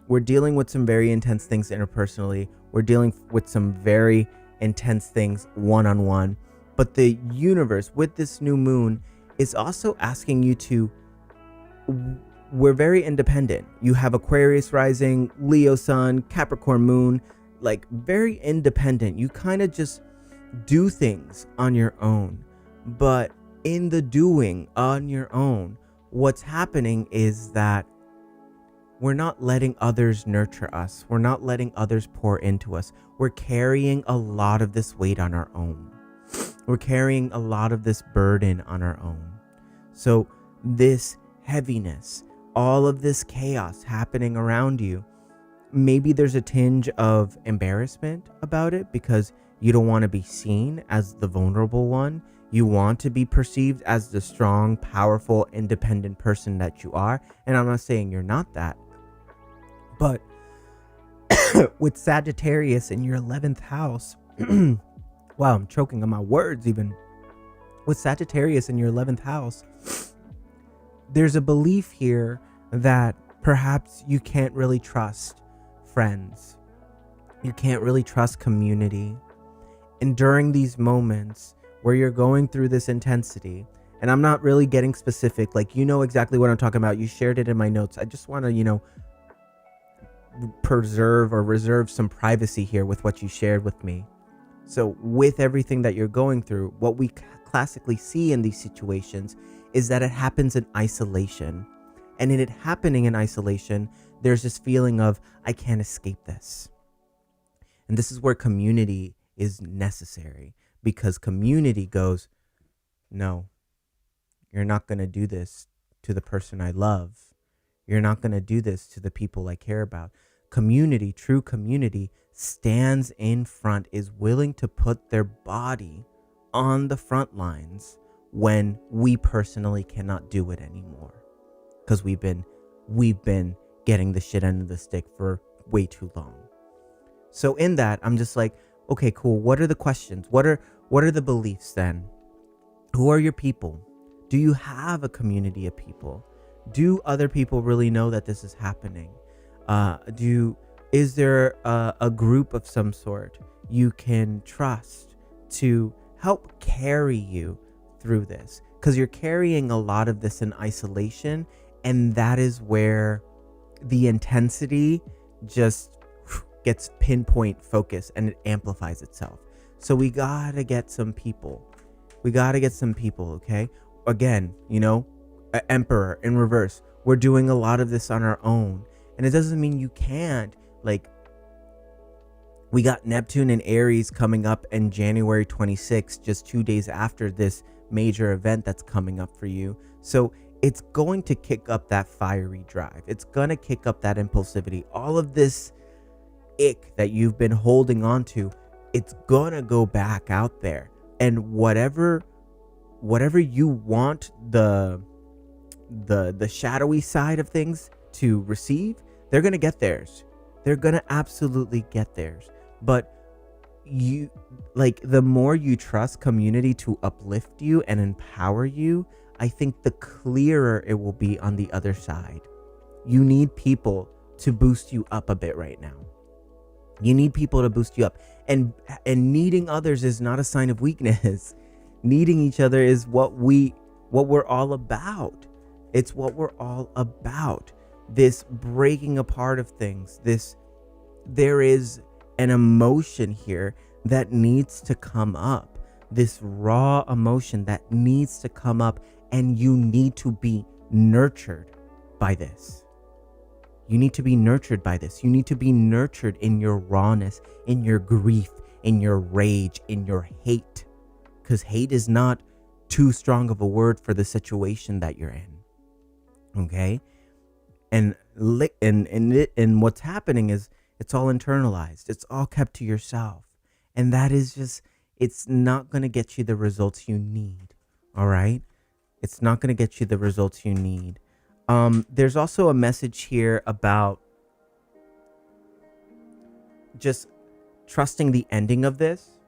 We're dealing with some very intense things interpersonally. We're dealing with some very intense things one-on-one. But the universe with this new moon is also asking you to, we're very independent. You have Aquarius rising, Leo sun, Capricorn moon, like very independent. You kind of just do things on your own. But in the doing on your own, what's happening is that we're not letting others nurture us. We're not letting others pour into us. We're carrying a lot of this weight on our own. We're carrying a lot of this burden on our own. So this heaviness, all of this chaos happening around you, maybe there's a tinge of embarrassment about it because you don't want to be seen as the vulnerable one. You want to be perceived as the strong, powerful, independent person that you are. And I'm not saying you're not that. But with Sagittarius in your 11th house, wow, I'm choking on my words even. With Sagittarius in your 11th house, there's a belief here that perhaps you can't really trust friends. You can't really trust community. And during these moments where you're going through this intensity, and I'm not really getting specific, like, you know exactly what I'm talking about. You shared it in my notes. I just want to, preserve or reserve some privacy here with what you shared with me. So with everything that you're going through, what we classically see in these situations is that it happens in isolation. And in it happening in isolation, there's this feeling of, I can't escape this. And this is where community is necessary, because community goes, no, you're not going to do this to the person I love. You're not going to do this to the people I care about. Community, true community, stands in front, is willing to put their body on the front lines when we personally cannot do it anymore. Because we've been getting the shit end of the stick for way too long. So in that, I'm just like, okay, cool. What are the questions? What are the beliefs then? Who are your people? Do you have a community of people? Do other people really know that this is happening? Is there a group of some sort you can trust to help carry you through this? Because you're carrying a lot of this in isolation, and that is where the intensity just gets pinpoint focus and it amplifies itself. So we gotta get some people. Okay? Again, Emperor in reverse. We're doing a lot of this on our own. And it doesn't mean you can't. Like, we got Neptune and Aries coming up in January 26th, just 2 days after this major event that's coming up for you. So it's going to kick up that fiery drive. It's going to kick up that impulsivity. All of this ick that you've been holding on to, it's going to go back out there. And whatever you want the shadowy side of things to receive, they're going to get theirs. They're going to absolutely get theirs. But the more you trust community to uplift you and empower you, I think the clearer it will be on the other side. You need people to boost you up a bit right now. You need people to boost you up. And needing others is not a sign of weakness. Needing each other is what we're all about. It's what we're all about. This breaking apart of things. There is an emotion here that needs to come up. This raw emotion that needs to come up, and you need to be nurtured by this. You need to be nurtured by this. You need to be nurtured in your rawness, in your grief, in your rage, in your hate. Because hate is not too strong of a word for the situation that you're in. Okay? And what's happening is it's all internalized. It's all kept to yourself. And that is just, it's not going to get you the results you need. All right? It's not going to get you the results you need. There's also a message here about just trusting the ending of this,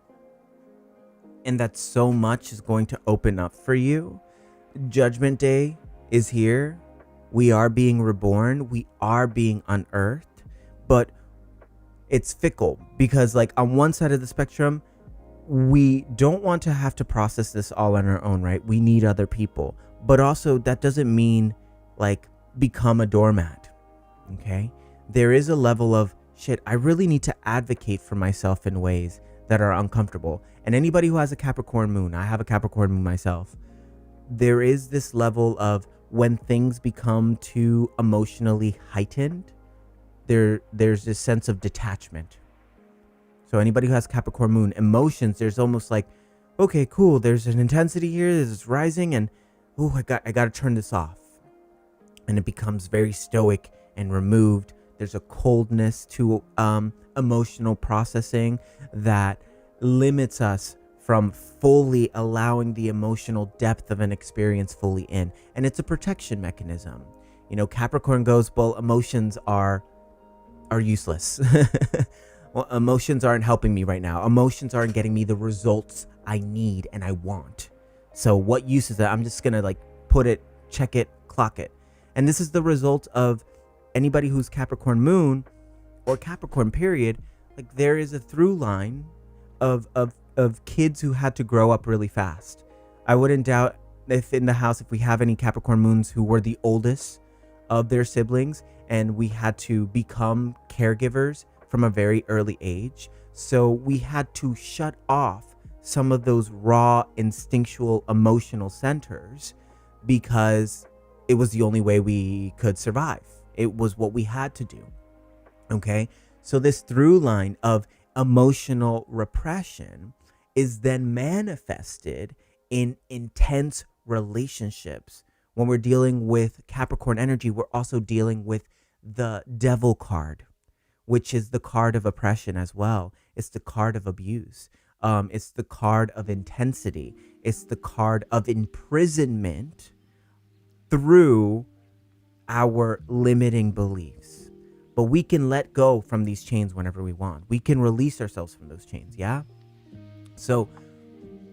and that so much is going to open up for you. Judgment Day is here. We are being reborn. We are being unearthed, but it's fickle because, like, on one side of the spectrum, we don't want to have to process this all on our own, right? We need other people, but also that doesn't mean like become a doormat. Okay. There is a level of shit. I really need to advocate for myself in ways that are uncomfortable. And anybody who has a Capricorn moon, I have a Capricorn moon myself. There is this level of when things become too emotionally heightened, there's this sense of detachment. So anybody who has Capricorn moon, emotions, there's almost like, okay, cool, there's an intensity here, it's rising, and I got to turn this off. And it becomes very stoic and removed. There's a coldness to emotional processing that limits us from fully allowing the emotional depth of an experience fully in. And it's a protection mechanism. You know, Capricorn goes, well, emotions are useless. Well, emotions aren't helping me right now. Emotions aren't getting me the results I need and I want. So what use is that? I'm just going to like put it, check it, clock it. And this is the result of anybody who's Capricorn moon or Capricorn period. Like there is a through line of kids who had to grow up really fast. I wouldn't doubt if in the house, if we have any Capricorn moons who were the oldest of their siblings and we had to become caregivers from a very early age. So we had to shut off some of those raw instinctual emotional centers because it was the only way we could survive. It was what we had to do. Okay. So this through line of emotional repression is then manifested in intense relationships. When we're dealing with Capricorn energy, we're also dealing with the devil card, which is the card of oppression as well. It's the card of abuse. It's the card of intensity. It's the card of imprisonment through our limiting beliefs. But we can let go from these chains whenever we want. We can release ourselves from those chains, yeah? So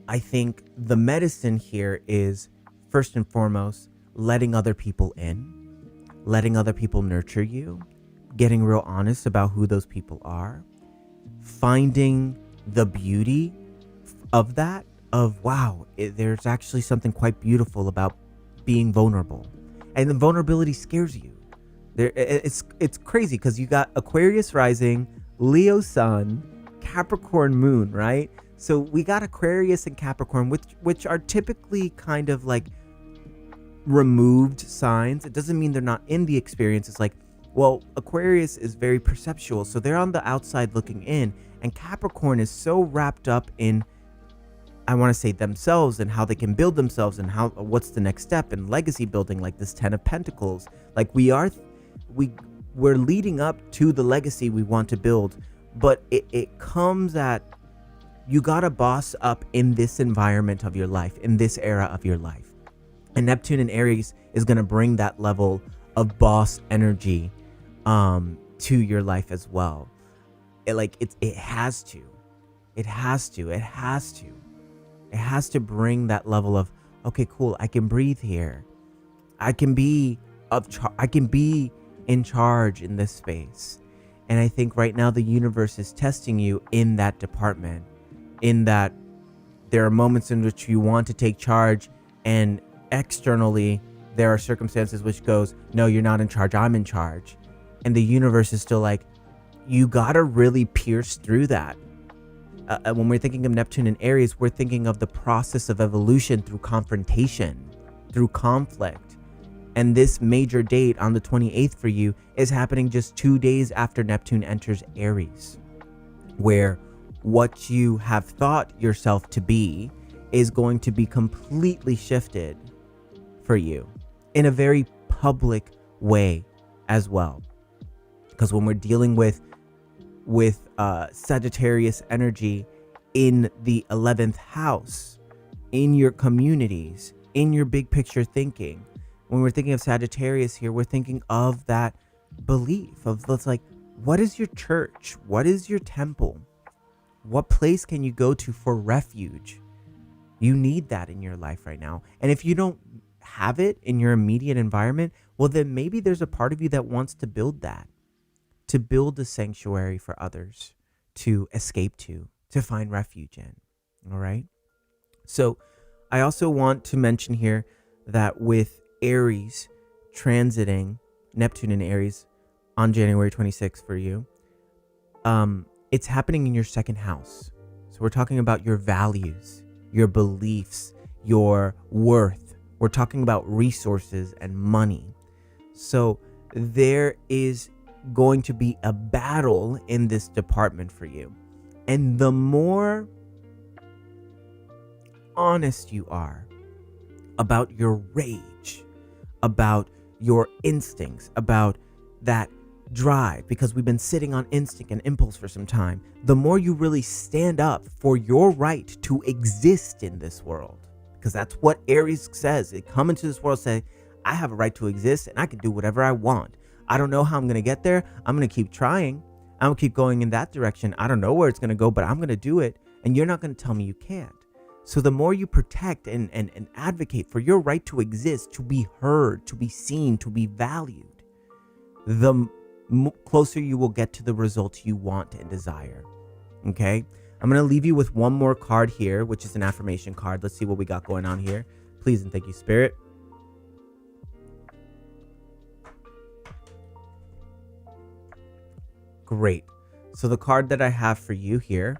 I think the medicine here is, first and foremost, letting other people in, letting other people nurture you, getting real honest about who those people are, finding the beauty of that, of wow, there's actually something quite beautiful about being vulnerable. And the vulnerability scares you. It's crazy because you got Aquarius rising, Leo sun, Capricorn moon, right? So we got Aquarius and Capricorn, which are typically kind of like removed signs. It doesn't mean they're not in the experience. It's like, well, Aquarius is very perceptual, so they're on the outside looking in, and Capricorn is so wrapped up in, I want to say, themselves and how they can build themselves and what's the next step and legacy building, like this 10 of Pentacles. Like we're leading up to the legacy we want to build, but it comes at, you gotta boss up in this environment of your life, in this era of your life. And Neptune in Aries is gonna bring that level of boss energy to your life as well. It has to bring that level of, okay, cool, I can breathe here. I can be in charge in this space. And I think right now the universe is testing you in that department, in that there are moments in which you want to take charge, and externally there are circumstances which goes, no, you're not in charge, I'm in charge. And the universe is still like, you gotta really pierce through that. When we're thinking of Neptune in Aries, we're thinking of the process of evolution through confrontation, through conflict. And this major date on the 28th for you is happening just 2 days after Neptune enters Aries, where what you have thought yourself to be is going to be completely shifted for you in a very public way as well. Because when we're dealing with Sagittarius energy in the 11th house, in your communities, in your big picture thinking, when we're thinking of Sagittarius here, we're thinking of that belief of, let's like, what is your church? What is your temple? What place can you go to for refuge? You need that in your life right now. And if you don't have it in your immediate environment, well, then maybe there's a part of you that wants to build that, to build a sanctuary for others to escape to find refuge in. All right. So I also want to mention here that with Aries transiting Neptune in Aries on January 26th for you, it's happening in your second house. So we're talking about your values, your beliefs, your worth, We're talking about resources and money. So there is going to be a battle in this department for you. And the more honest you are about your rage, about your instincts, about that drive, because we've been sitting on instinct and impulse for some time, the more you really stand up for your right to exist in this world. Because that's what Aries says. They come into this world saying, I have a right to exist and I can do whatever I want. I don't know how I'm going to get there. I'm going to keep trying. I'm going to keep going in that direction. I don't know where it's going to go, but I'm going to do it. And you're not going to tell me you can't. So the more you protect and advocate for your right to exist, to be heard, to be seen, to be valued, the closer you will get to the results you want and desire. Okay? I'm going to leave you with one more card here, which is an affirmation card. Let's see what we got going on here. Please and thank you, Spirit. Great. So the card that I have for you here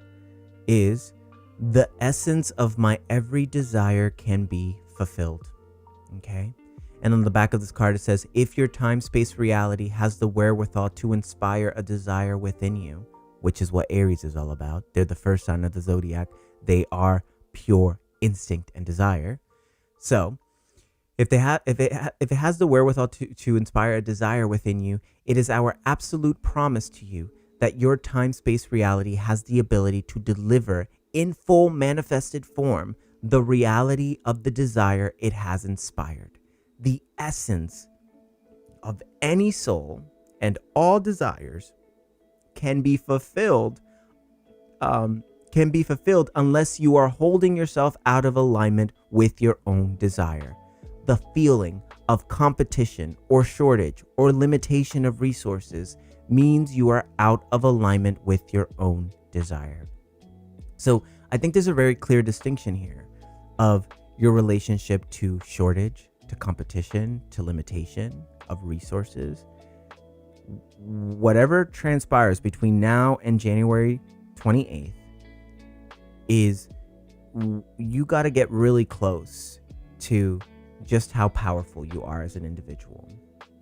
is the essence of my every desire can be fulfilled. Okay? And on the back of this card, it says, if your time-space reality has the wherewithal to inspire a desire within you, which is what Aries is all about. They're the first sign of the zodiac. They are pure instinct and desire. So if it has the wherewithal to inspire a desire within you, it is our absolute promise to you that your time-space reality has the ability to deliver in full manifested form the reality of the desire it has inspired. The essence of any soul and all desires can be fulfilled unless you are holding yourself out of alignment with your own desire. The feeling of competition or shortage or limitation of resources means you are out of alignment with your own desire. So I think there's a very clear distinction here of your relationship to shortage, to competition, to limitation of resources. Whatever transpires between now and January 28th is you got to get really close to just how powerful you are as an individual.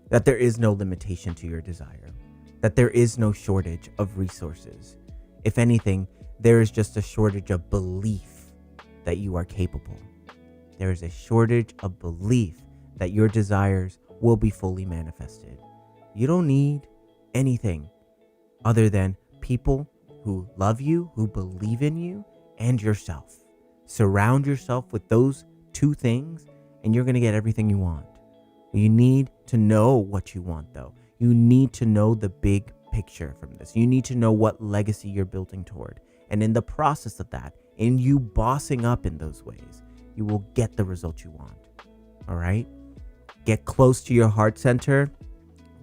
That there is no limitation to your desire. That there is no shortage of resources. If anything, there is just a shortage of belief that you are capable. There is a shortage of belief that your desires will be fully manifested. You don't need anything other than people who love you, who believe in you, and yourself. Surround yourself with those two things, and you're going to get everything you want. You need to know what you want, though. You need to know the big picture from this. You need to know what legacy you're building toward. And in the process of that, in you bossing up in those ways, you will get the result you want. All right? Get close to your heart center.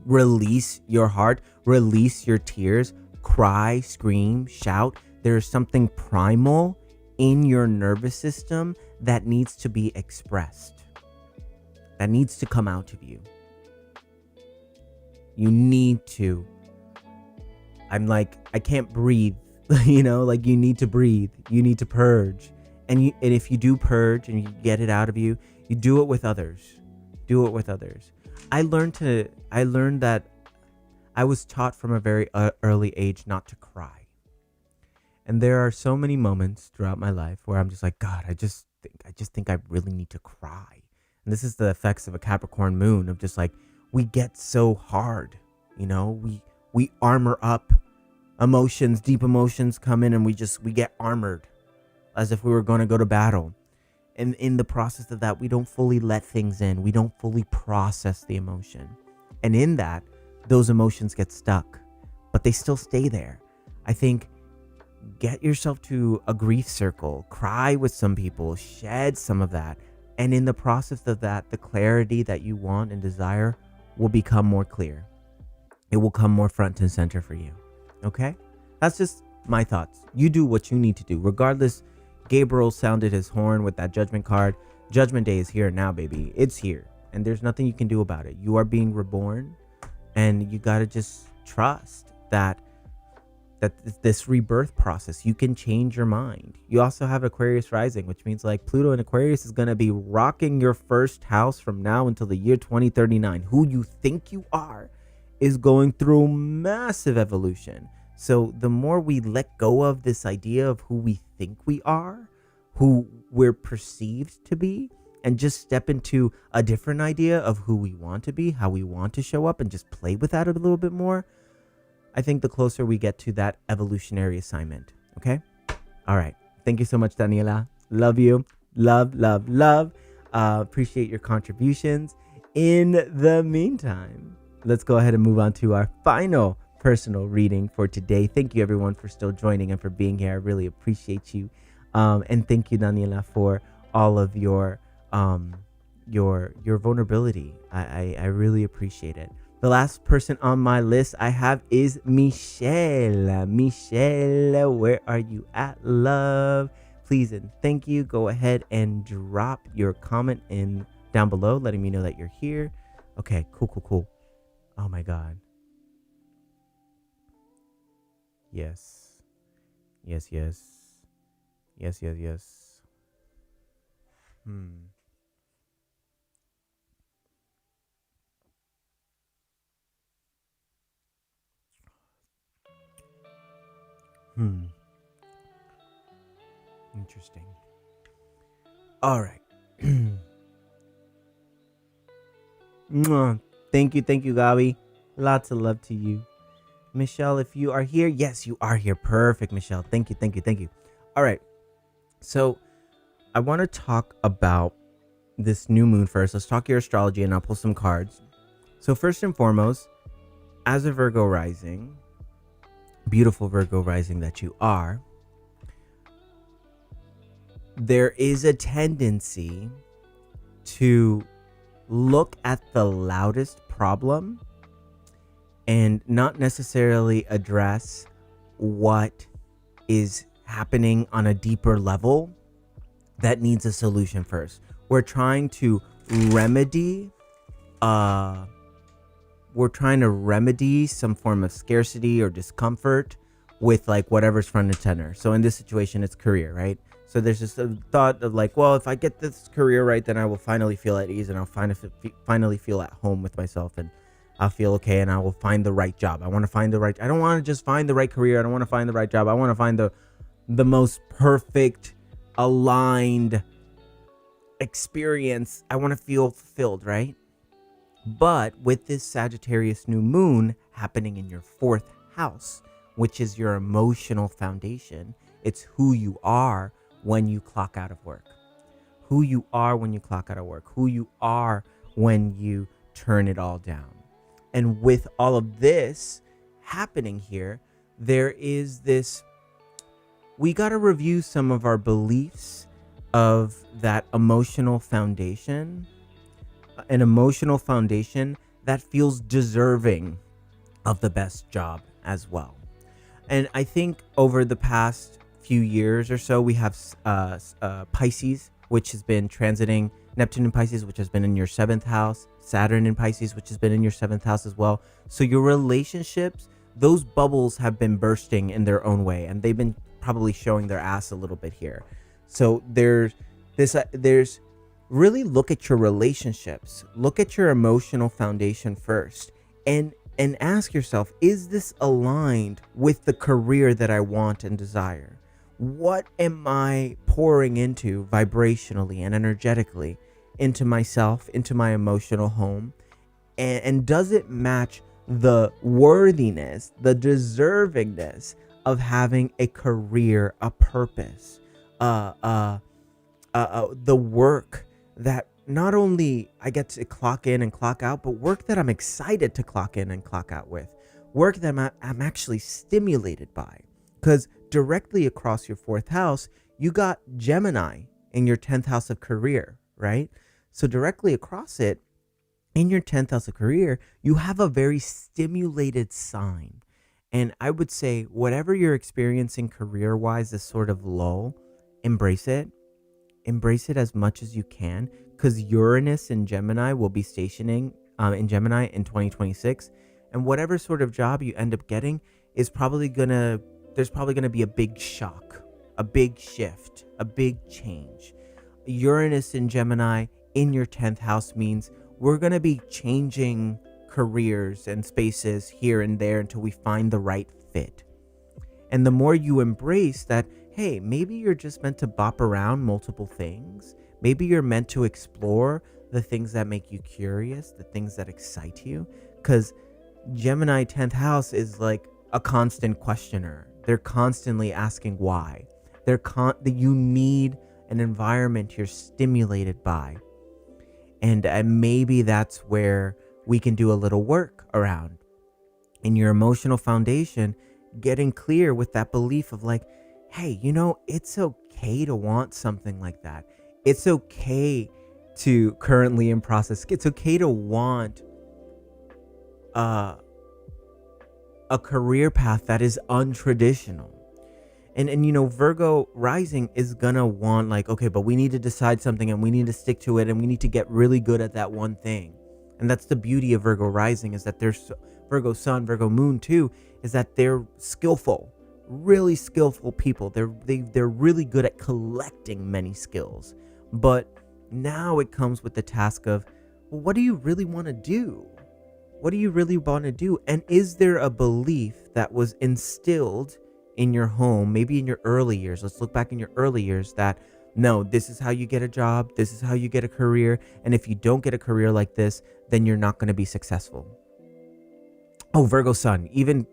Release your heart. Release your tears. Cry, scream, shout. There is something primal in your nervous system that needs to be expressed. That needs to come out of you. You need to. I'm like, I can't breathe. You know, like you need to breathe. You need to purge. And if you do purge and you get it out of you, you do it with others. Do it with others. I learned that I was taught from a very early age not to cry. And there are so many moments throughout my life where I'm just like, God, I just think I really need to cry. And this is the effects of a Capricorn moon of just like, we get so hard, you know, we armor up emotions, deep emotions come in and we get armored as if we were going to go to battle. And in the process of that, we don't fully let things in. We don't fully process the emotion. And in that, those emotions get stuck, but they still stay there. I think get yourself to a grief circle, cry with some people, shed some of that. And in the process of that, the clarity that you want and desire will become more clear. It will come more front and center for you. Okay? That's just my thoughts. You do what you need to do. Regardless, Gabriel sounded his horn with that judgment card. Judgment Day is here now, baby. It's here. And there's nothing you can do about it. You are being reborn. And you got to just trust that that this rebirth process, you can change your mind. You also have Aquarius rising, which means like Pluto in Aquarius is going to be rocking your first house from now until the year 2039. Who you think you are is going through massive evolution. So the more we let go of this idea of who we think we are, who we're perceived to be, and just step into a different idea of who we want to be, how we want to show up, and just play with that a little bit more, I think the closer we get to that evolutionary assignment. Okay? All right. Thank you so much, Daniela. Love you. Love, love, love. Appreciate your contributions. In the meantime, let's go ahead and move on to our final personal reading for today. Thank you, everyone, for still joining and for being here. I really appreciate you. And thank you, Daniela, for all of your vulnerability. I really appreciate it. The last person on my list I have is Michelle. Michelle, where are you at, love? Please and thank you. Go ahead and drop your comment in down below, letting me know that you're here. Okay, cool. Oh my God. Yes. Interesting. All right. Mwah. Thank you, Gabi. Lots of love to you. Michelle, if you are here, yes, you are here. Perfect, Michelle. Thank you. All right. So I want to talk about this new moon first. Let's talk your astrology and I'll pull some cards. So first and foremost, as a Virgo rising, beautiful Virgo rising that you are, there is a tendency to look at the loudest problem and not necessarily address what is happening on a deeper level that needs a solution first. We're trying to remedy some form of scarcity or discomfort with like whatever's front and center. So in this situation, it's career, right? So there's this thought of like, well, if I get this career right, then I will finally feel at ease and I'll finally feel at home with myself and I'll feel okay and I will find the right job. I don't want to just find the right career. I don't want to find the right job. I want to find the most perfect, aligned experience. I want to feel fulfilled, right? But with this Sagittarius New Moon happening in your 4th house, which is your emotional foundation, it's who you are when you clock out of work. Who you are when you clock out of work. Who you are when you turn it all down. And with all of this happening here, there is this, we got to review some of our beliefs of that emotional foundation, an emotional foundation that feels deserving of the best job as well. And I think over the past few years or so, we have Pisces, which has been transiting Neptune in Pisces, which has been in your 7th house, Saturn in Pisces, which has been in your 7th house as well. So your relationships, those bubbles have been bursting in their own way, and they've been probably showing their ass a little bit here. So there's really look at your relationships, look at your emotional foundation first, and ask yourself, is this aligned with the career that I want and desire? What am I pouring into vibrationally and energetically into myself, into my emotional home? And does it match the worthiness, the deservingness of having a career, a purpose, the work that not only I get to clock in and clock out, but work that I'm excited to clock in and clock out with, work that I'm actually stimulated by. Because directly across your 4th house, you got Gemini in your 10th house of career, right? So directly across it, in your 10th house of career, you have a very stimulated sign. And I would say whatever you're experiencing career-wise, this sort of lull, embrace it. Embrace it as much as you can, because Uranus and Gemini will be stationing in Gemini in 2026. And whatever sort of job you end up getting, is probably gonna there's probably gonna be a big shock, a big shift, a big change. Uranus in Gemini in your 10th house means we're gonna be changing careers and spaces here and there until we find the right fit. And the more you embrace that, hey, maybe you're just meant to bop around multiple things. Maybe you're meant to explore the things that make you curious, the things that excite you. Because Gemini 10th house is like a constant questioner. They're constantly asking why. You need an environment you're stimulated by. And maybe that's where we can do a little work around. In your emotional foundation, getting clear with that belief of like, hey, it's okay to want something like that. It's okay to currently in process. It's okay to want a career path that is untraditional. And Virgo rising is gonna want like, okay, but we need to decide something and we need to stick to it and we need to get really good at that one thing. And that's the beauty of Virgo rising, is that there's Virgo sun, Virgo moon too, is that they're skillful, really skillful people. They're really good at collecting many skills. But now it comes with the task of, well, what do you really want to do? What do you really want to do? And is there a belief that was instilled in your home, maybe in your early years? Let's look back in your early years that, no, this is how you get a job. This is how you get a career. And if you don't get a career like this, then you're not going to be successful. Oh, Virgo sun, even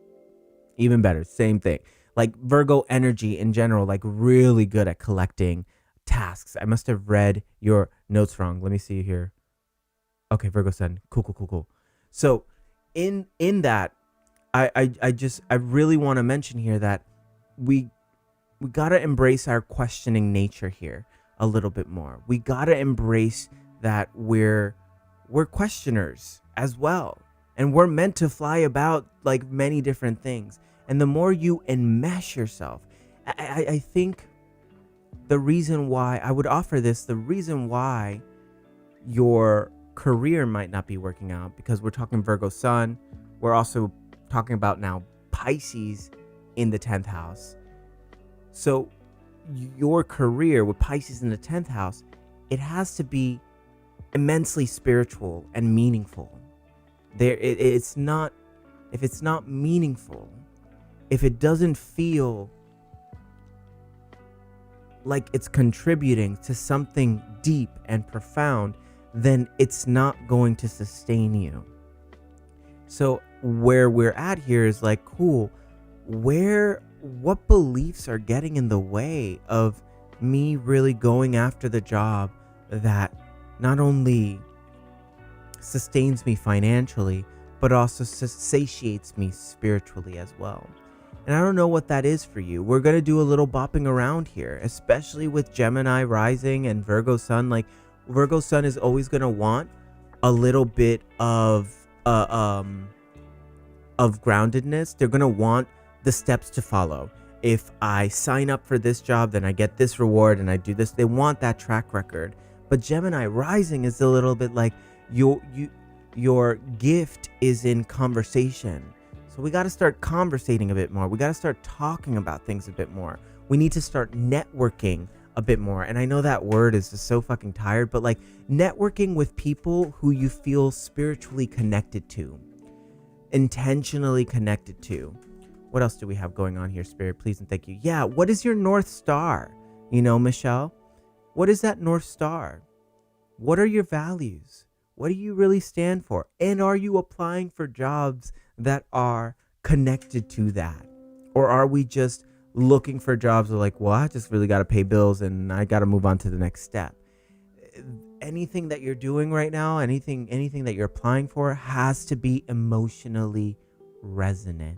better. Same thing. Like Virgo energy in general, like really good at collecting tasks. I must have read your notes wrong. Let me see here. Okay, Virgo sun. Cool. So in that, I really want to mention here that we got to embrace our questioning nature here a little bit more. We got to embrace that we're questioners as well. And we're meant to fly about like many different things. And the more you enmesh yourself, I think the reason why I would offer this, the reason why your career might not be working out, because we're talking Virgo sun, we're also talking about now Pisces in the 10th house. So your career with Pisces in the 10th house, it has to be immensely spiritual and meaningful. It's not, if it's not meaningful, if it doesn't feel like it's contributing to something deep and profound, then it's not going to sustain you. So where we're at here is like, cool, what beliefs are getting in the way of me really going after the job that not only sustains me financially, but also satiates me spiritually as well. And I don't know what that is for you. We're going to do a little bopping around here, especially with Gemini rising and Virgo sun. Like Virgo sun is always going to want a little bit of groundedness. They're going to want the steps to follow. If I sign up for this job, then I get this reward and I do this. They want that track record. But Gemini rising is a little bit like your gift is in conversation. So we got to start conversating a bit more. We got to start talking about things a bit more. We need to start networking a bit more. And I know that word is just so fucking tired, but like networking with people who you feel spiritually connected to, intentionally connected to. What else do we have going on here, Spirit? Please and thank you. Yeah, what is your North Star? Michelle, what is that North Star? What are your values? What do you really stand for? And are you applying for jobs that are connected to that? Or are we just looking for jobs that are like, well, I just really got to pay bills and I got to move on to the next step? Anything that you're doing right now, anything that you're applying for has to be emotionally resonant.